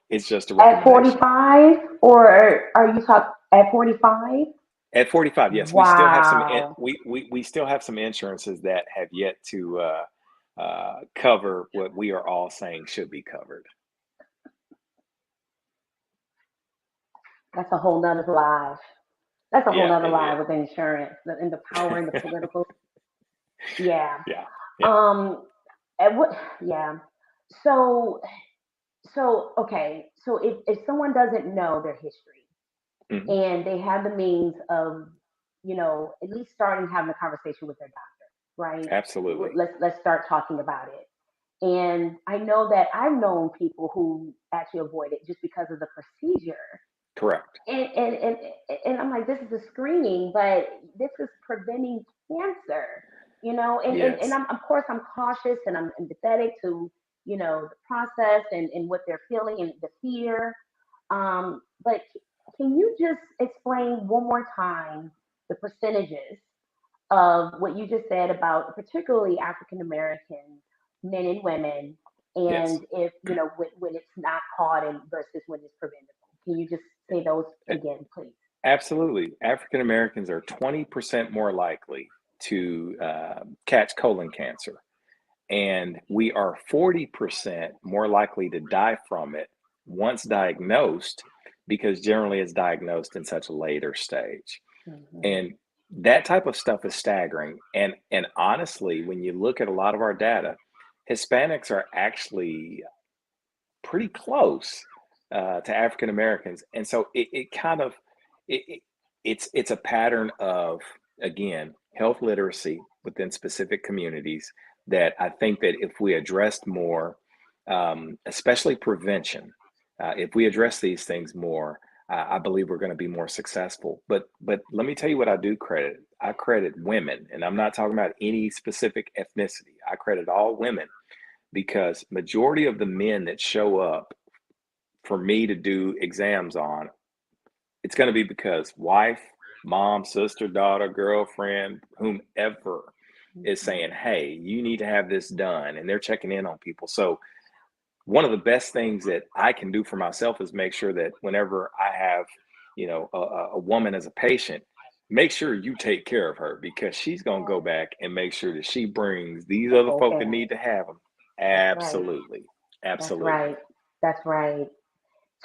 it's just a recommendation. At 45, or are you talking at 45? At 45, yes. Wow. We still have some. We still have some insurances that have yet to cover what we are all saying should be covered. That's a whole nother live. That's a whole nother live with insurance and the power and the political. Yeah. So okay. So if someone doesn't know their history and they have the means of, at least starting having a conversation with their doctor, right? Absolutely. Let's start talking about it. And I know that I've known people who actually avoid it just because of the procedure. Correct. And I'm like, this is a screening, but this is preventing cancer, and I'm, of course, I'm cautious and I'm empathetic to, the process and what they're feeling and the fear. But can you just explain one more time the percentages of what you just said about particularly African American men and women, and if, when it's not caught and versus when it's preventable? Can you just say those again, please? Absolutely. African Americans are 20% more likely to catch colon cancer, and we are 40% more likely to die from it once diagnosed, because generally it's diagnosed in such a later stage. And that type of stuff is staggering. And honestly, when you look at a lot of our data, Hispanics are actually pretty close to African Americans. And so it's a pattern of, again, health literacy within specific communities that I think that if we addressed more, especially prevention, if we address these things more, I believe we're going to be more successful. But let me tell you what I do credit. I credit women, and I'm not talking about any specific ethnicity. I credit all women, because majority of the men that show up for me to do exams on, it's going to be because wife, mom, sister, daughter, girlfriend, whomever is saying, hey, you need to have this done, and they're checking in on people. So one of the best things that I can do for myself is make sure that whenever I have, a woman as a patient, make sure you take care of her, because she's going to go back and make sure that she brings these other folk that need to have them. Absolutely. Absolutely. That's right.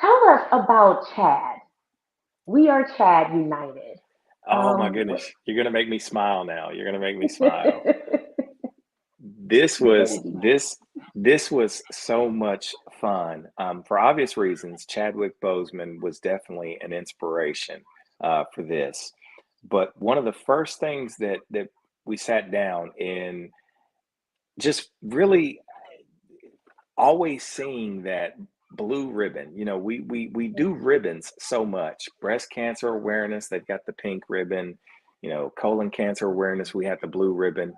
Tell us about CHAD. We are CHAD United. Oh my goodness. You're going to make me smile now. You're going to make me smile. This was so much fun. For obvious reasons, Chadwick Boseman was definitely an inspiration for this. But one of the first things that we sat down and just really always seeing that blue ribbon. We do ribbons so much. Breast cancer awareness, they've got the pink ribbon. Colon cancer awareness, we have the blue ribbon.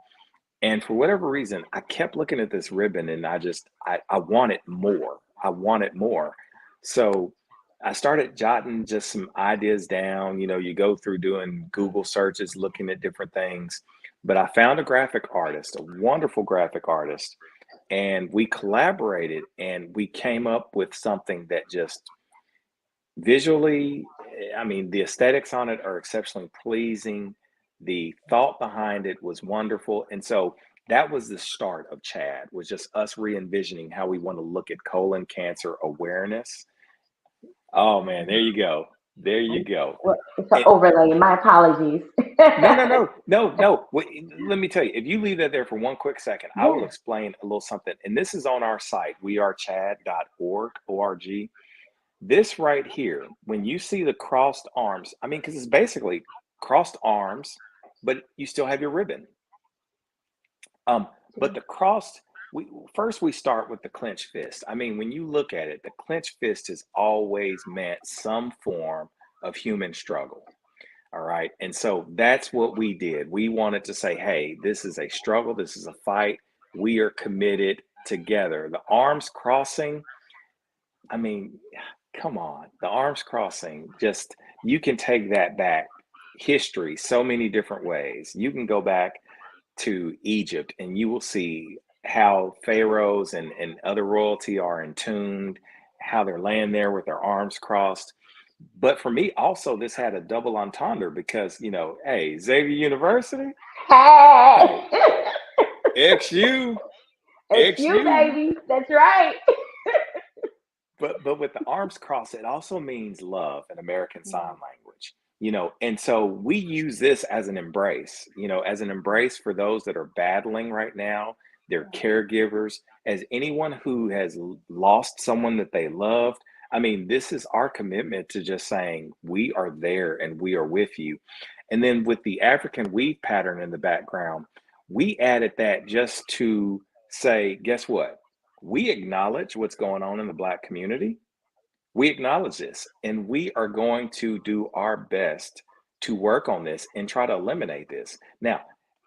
And for whatever reason, I kept looking at this ribbon, and I wanted more. I wanted more. So I started jotting just some ideas down. You go through doing Google searches, looking at different things. But I found a graphic artist, a wonderful graphic artist, and we collaborated, and we came up with something that just visually, the aesthetics on it are exceptionally pleasing. The thought behind it was wonderful. And so that was the start of CHAD, was just us re-envisioning how we want to look at colon cancer awareness. Oh man, there you go. There you go. Well, it's an overlay. My apologies. No. Let me tell you, if you leave that there for one quick second, I will explain a little something. And this is on our site, wearechad.org, O-R-G. This right here, when you see the crossed arms, because it's basically crossed arms, but you still have your ribbon. But the crossed, we start with the clenched fist. When you look at it, the clenched fist has always meant some form of human struggle. All right. And so that's what we did. We wanted to say, hey, this is a struggle. This is a fight. We are committed together. The arms crossing, come on. The arms crossing, just, you can take that back. History, so many different ways. You can go back to Egypt, and you will see how pharaohs and other royalty are entombed, how they're laying there with their arms crossed. But for me, also, this had a double entendre, because, hey, Xavier University, hey, XU, baby, that's right. But with the arms crossed, it also means love in American Sign Language. And so we use this as an embrace, for those that are battling right now, their caregivers, as anyone who has lost someone that they loved. This is our commitment to just saying, we are there and we are with you. And then with the African weave pattern in the background, we added that just to say, guess what? We acknowledge what's going on in the Black community. We acknowledge this, and we are going to do our best to work on this and try to eliminate this. Now,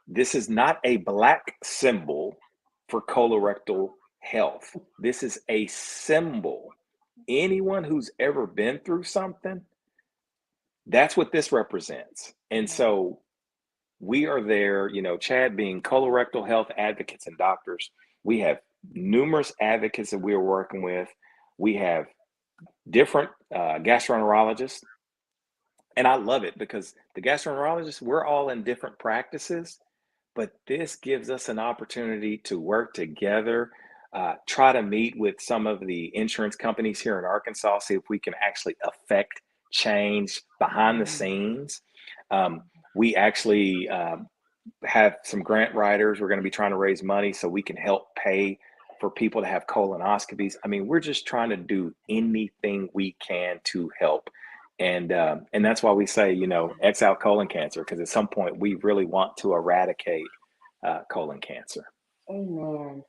this is not a Black symbol for colorectal health. This is a symbol. Anyone who's ever been through something, that's what this represents. And so we are there, CHAD being colorectal health advocates and doctors. We have numerous advocates that we are working with. We have different gastroenterologists, And I love it because the gastroenterologists, we're all in different practices, but this gives us an opportunity to work together, try to meet with some of the insurance companies here in Arkansas, see if we can actually affect change behind the scenes. We actually have some grant writers. We're going to be trying to raise money so we can help pay for people to have colonoscopies. I mean, we're just trying to do anything we can to help. And that's why we say, you know, X out colon cancer, because at some point we really want to eradicate colon cancer. Amen.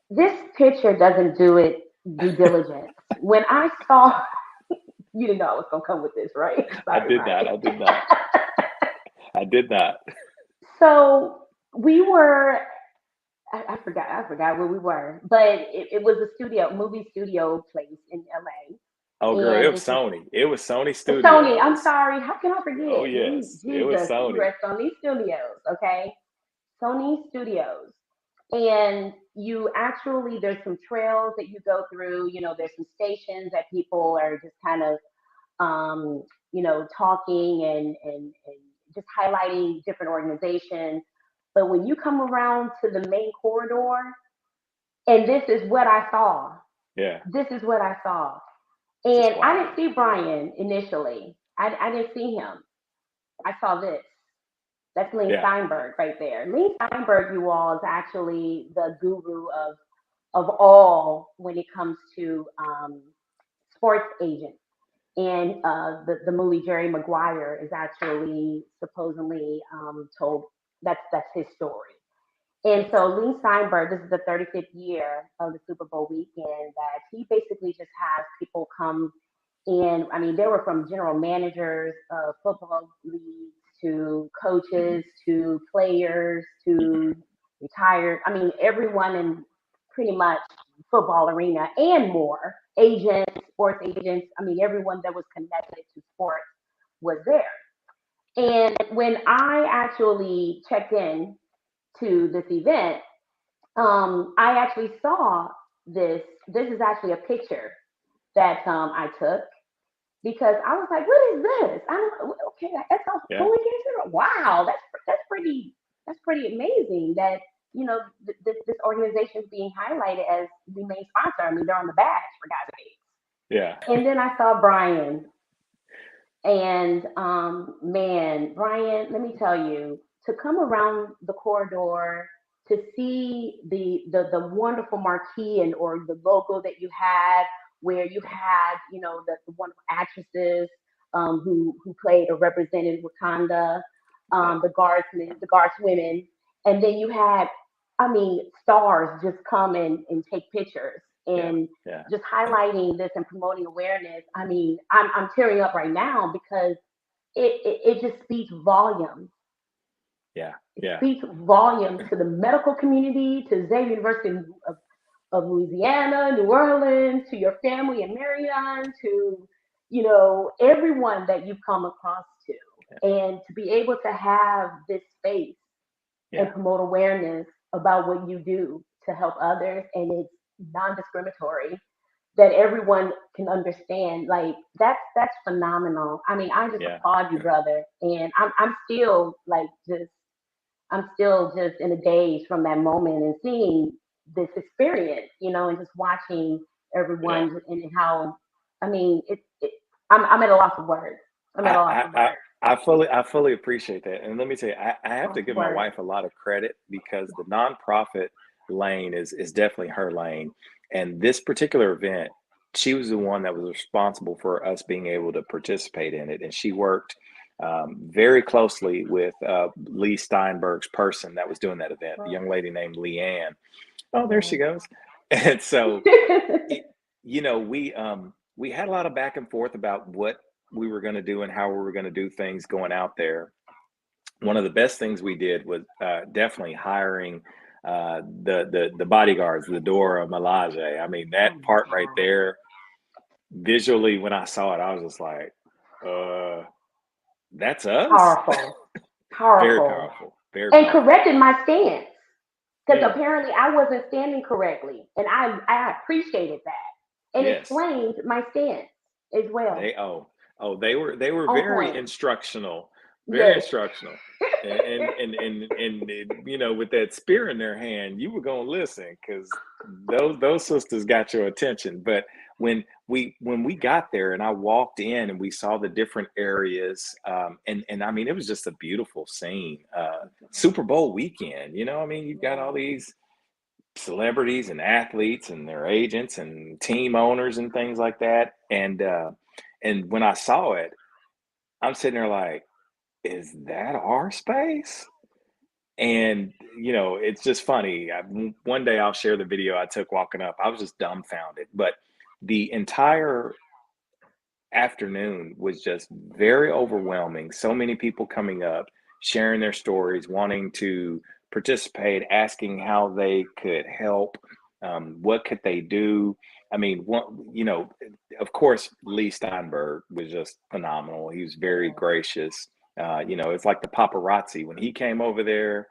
This picture doesn't do it due diligence. When I saw, you didn't know I was going to come with this, right? Sorry, I did not. So we were, I forgot where we were, but it was a movie studio place in LA. Oh, girl, it was Sony. It was Sony Studios. Sony, I'm sorry. How can I forget? Oh, yes. Jesus, It was Sony. We were at Sony Studios, okay? Sony Studios. And you actually, there's some trails that you go through. You know, there's some stations that people are just kind of, you know, talking and just highlighting different organizations. But when you come around to the main corridor, and this is what I saw. Yeah. This is what I saw. And I didn't see Brian initially. I didn't see him. I saw this. That's Lean Steinberg right there. Lean Steinberg, you all, is actually the guru of all when it comes to sports agents. And the movie Jerry Maguire is actually supposedly told that's his story. And so Lean Steinberg, this is the 35th year of the Super Bowl weekend, that he basically just has people come in. I mean, they were from general managers of football leagues to coaches to players to retired. I mean, everyone in pretty much football arena and more, agents, sports agents. I mean, everyone that was connected to sports was there. And when I actually checked in to this event, I actually saw this. This is actually a picture that I took because I was like, "What is this?" Okay, that's a colon cancer. Wow, that's pretty amazing. That this organization is being highlighted as the main sponsor. I mean, they're on the badge, for God's sake. Yeah. And then I saw Brian, and man, Brian, let me tell you, to come around the corridor to see the wonderful marquee or the logo that you had, where you had, the wonderful actresses who played or represented Wakanda, the guardswomen, and then you had, stars just come and take pictures and just highlighting this and promoting awareness. I mean, I'm tearing up right now because it just speaks volumes. Yeah. Speaks volumes to the medical community, to Xavier University of Louisiana, New Orleans, to your family in Marion, to everyone that you've come across to, and to be able to have this space and promote awareness about what you do to help others, and it's non-discriminatory, that everyone can understand. Like that's phenomenal. I mean, I just applaud you, brother, and I'm still just in a daze from that moment and seeing this experience, and just watching everyone and how, I'm at a loss of words. I fully appreciate that. And let me tell you, I have to give my wife a lot of credit because the nonprofit lane is definitely her lane. And this particular event, she was the one that was responsible for us being able to participate in it. And she worked very closely with Lee Steinberg's person that was doing that event, a young lady named Leanne. Oh, there she goes. And so, we had a lot of back and forth about what we were going to do and how we were going to do things going out there. One of the best things we did was definitely hiring the bodyguards, the Dora Milaje. I mean, that part right there, visually, when I saw it, I was just like, that's us? Powerful. Very powerful. Very and powerful. Corrected my stance. Because apparently I wasn't standing correctly. And I appreciated that. And explained my stance as well. Oh, they were On very point. instructional, very Yes. instructional, and you know, with that spear in their hand, you were gonna listen because those sisters got your attention. But when we got there and I walked in and we saw the different areas, and I mean, it was just a beautiful scene. Super Bowl weekend, you know, I mean, you've got all these celebrities and athletes and their agents and team owners and things like that, and when I saw it, I'm sitting there like, is that our space? And you know, it's just funny. One day I'll share the video I took walking up. I was just dumbfounded. But the entire afternoon was just very overwhelming. So many people coming up, sharing their stories, wanting to participate, asking how they could help, what could they do. I mean, you know, of course, Lee Steinberg was just phenomenal. He was very gracious. You know, it's like the paparazzi when he came over there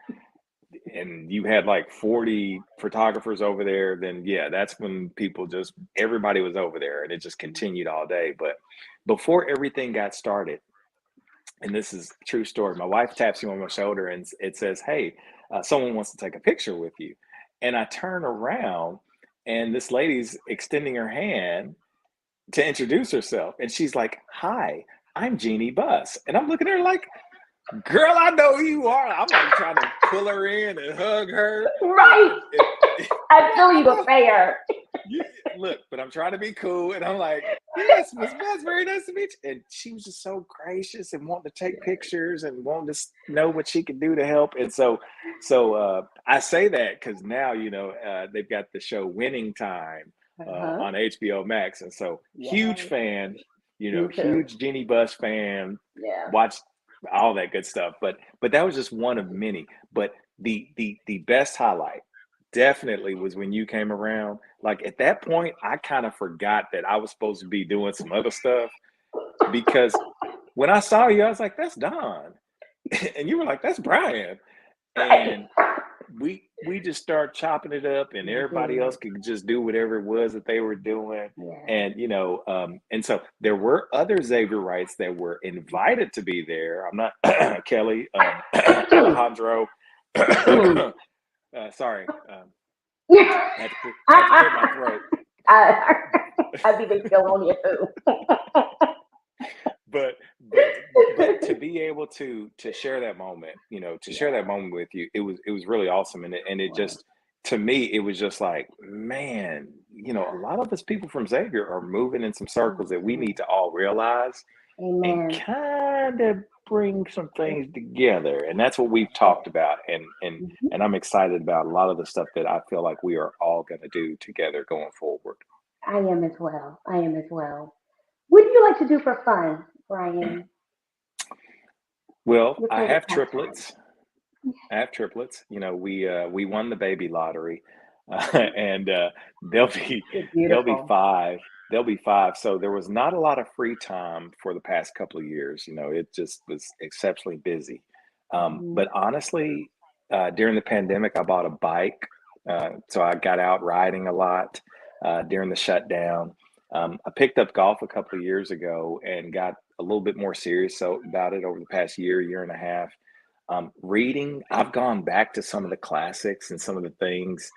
and you had like 40 photographers over there, then yeah, that's when everybody was over there and it just continued all day. But before everything got started, and this is a true story, my wife taps me on my shoulder and it says, hey, someone wants to take a picture with you. And I turn around and this lady's extending her hand to introduce herself. And she's like, hi, I'm Jeannie Buss. And I'm looking at her like, girl, I know who you are. I'm like trying to pull her in and hug her. Right. I feel you were fair. Look, but I'm trying to be cool. And I'm like, yes, Miss Buss, very nice to meet you. And she was just so gracious and wanting to take pictures and wanting to know what she could do to help. And so I say that because now, you know, they've got the show Winning Time on HBO Max. And so huge fan, you know, huge Jeannie Buss fan. Yeah. Watched all that good stuff. But that was just one of many. But the best highlight definitely was when you came around. Like at that point, I kind of forgot that I was supposed to be doing some other stuff, because when I saw you, I was like, that's Don. And you were like, that's Brian. And we just started chopping it up, and everybody else could just do whatever it was that they were doing. And you know, and so there were other Xavierites that were invited to be there. I'm not Kelly, Alejandro. Sorry, had to clear my throat. I think they still on you too. But to be able to share that moment, you know, to share that moment with you, it was really awesome. And it just, to me, it was just like, man, you know, a lot of us people from Xavier are moving in some circles that we need to all realize and kind of bring some things together. And that's what we've talked about. And I'm excited about a lot of the stuff that I feel like we are all going to do together going forward. I am as well. What do you like to do for fun, Brian? Well, I have triplets. You know, we won the baby lottery, and they'll be five. They'll be five. So there was not a lot of free time for the past couple of years. You know, it just was exceptionally busy. But honestly, during the pandemic, I bought a bike, so I got out riding a lot during the shutdown. I picked up golf a couple of years ago and got a little bit more serious about it over the past year and a half. Reading, I've gone back to some of the classics and some of the things.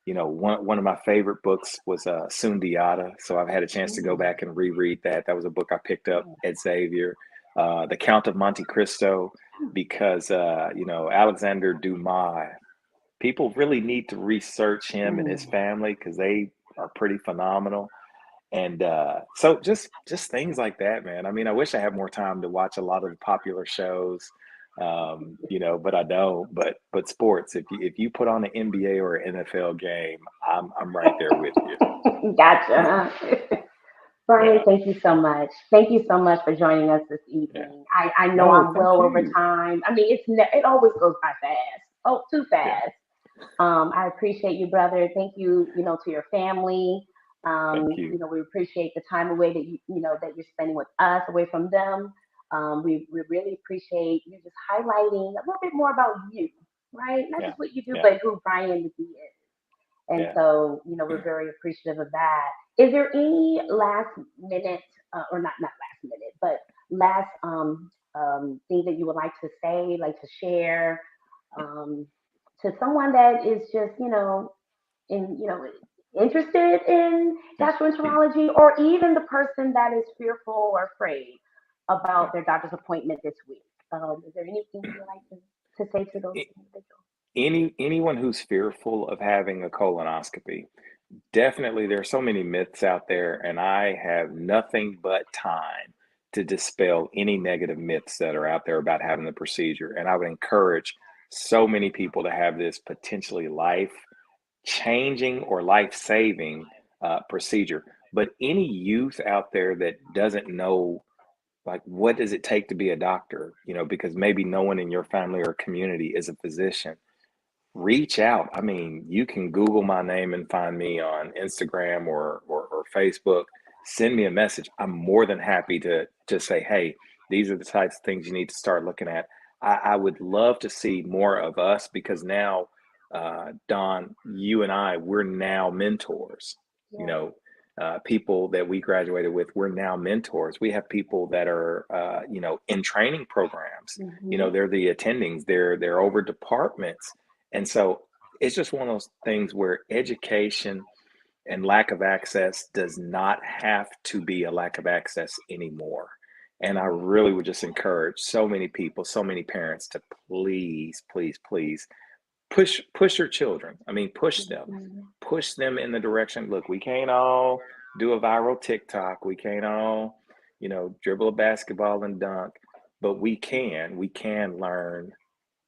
You know, one of my favorite books was Sundiata, so I've had a chance to go back and reread that. That was a book I picked up at Xavier. The Count of Monte Cristo, because you know, Alexander Dumas. People really need to research him and his family because they are pretty phenomenal. And so just things like that, man. I mean, I wish I had more time to watch a lot of the popular shows, you know, but I don't. But sports, if you put on an NBA or an NFL game, I'm right there with you. Gotcha. Brian, thank you so much. Thank you so much for joining us this evening. I know I'm well over time. I mean, it always goes by fast. Oh, too fast. I appreciate you, brother. Thank you, you know, to your family. You know, we appreciate the time away that that you're spending with us, away from them. We really appreciate you just highlighting a little bit more about you, right? Not just what you do, but who Brian McGee is. And so, you know, we're very appreciative of that. Is there any last minute or not last minute, but last thing that you would like to say, like to share to someone that is just, interested in gastroenterology, or even the person that is fearful or afraid about their doctor's appointment this week. Is there anything you would like to say to those individuals? Anyone who's fearful of having a colonoscopy, definitely there are so many myths out there, and I have nothing but time to dispel any negative myths that are out there about having the procedure. And I would encourage so many people to have this potentially life-changing or life-saving procedure. But any youth out there that doesn't know, like, what does it take to be a doctor, because maybe no one in your family or community is a physician, reach out. I mean, you can Google my name and find me on Instagram or Facebook. Send me a message. I'm more than happy to say, hey, these are the types of things you need to start looking at. I would love to see more of us, because now, Dawn, you and I, we're now mentors. Yeah. People that we graduated with, we're now mentors. We have people that are, in training programs. Mm-hmm. They're the attendings. They're over departments. And so it's just one of those things where education and lack of access does not have to be a lack of access anymore. And I really would just encourage so many people, so many parents to please, please, please push your children. I mean, push them in the direction. Look, we can't all do a viral TikTok. We can't all, dribble a basketball and dunk, but we can learn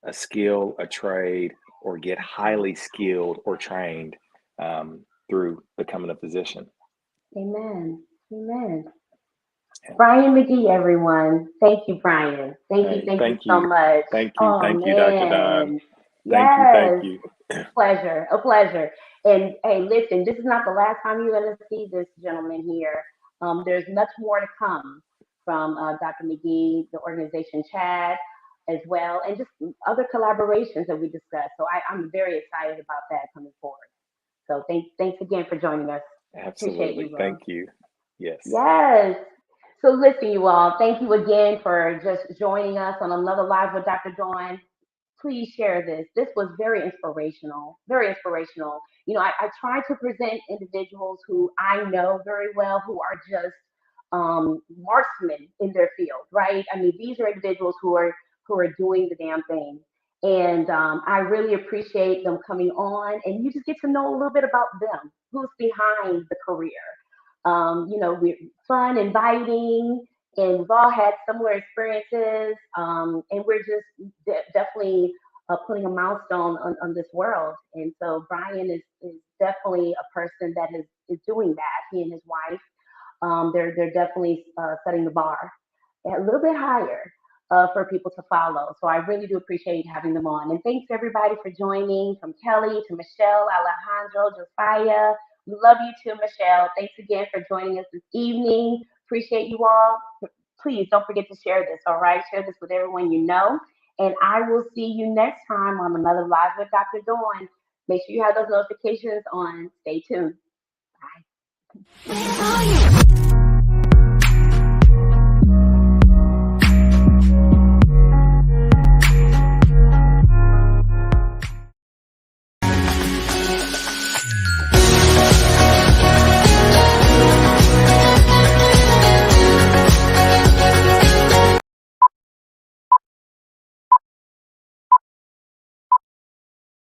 a skill, a trade, or get highly skilled or trained through becoming a physician. Amen. Amen. Brian Mcgee, everyone. Thank you, Brian. Thank you so much. Thank you, Dr. Don. Yes. Thank you. A pleasure. And hey, listen, this is not the last time you're going to see this gentleman here. There's much more to come from Dr. Mcgee, the organization CHAD, as well, and just other collaborations that we discussed. So I'm very excited about that coming forward. So thanks again for joining us. Absolutely. Thank you. Yes. Yes. So listen, you all, thank you again for just joining us on another Live with Dr. Dawn. Please share this. This was very inspirational, very inspirational. I try to present individuals who I know very well, who are just marksmen in their field, right? I mean, these are individuals who are doing the damn thing. And I really appreciate them coming on, and you just get to know a little bit about them, who's behind the career. We're fun, inviting, and we've all had similar experiences. And we're just definitely putting a milestone on this world. And so Brian is definitely a person that is doing that. He and his wife, they're definitely setting the bar a little bit higher for people to follow. So I really do appreciate having them on. And thanks everybody for joining, from Kelly to Michelle, Alejandro, Josiah. We love you too, Michelle. Thanks again for joining us this evening. Appreciate you all. Please don't forget to share this, all right? Share this with everyone you know. And I will see you next time on another Live with Dr. Dawn. Make sure you have those notifications on. Stay tuned. Bye.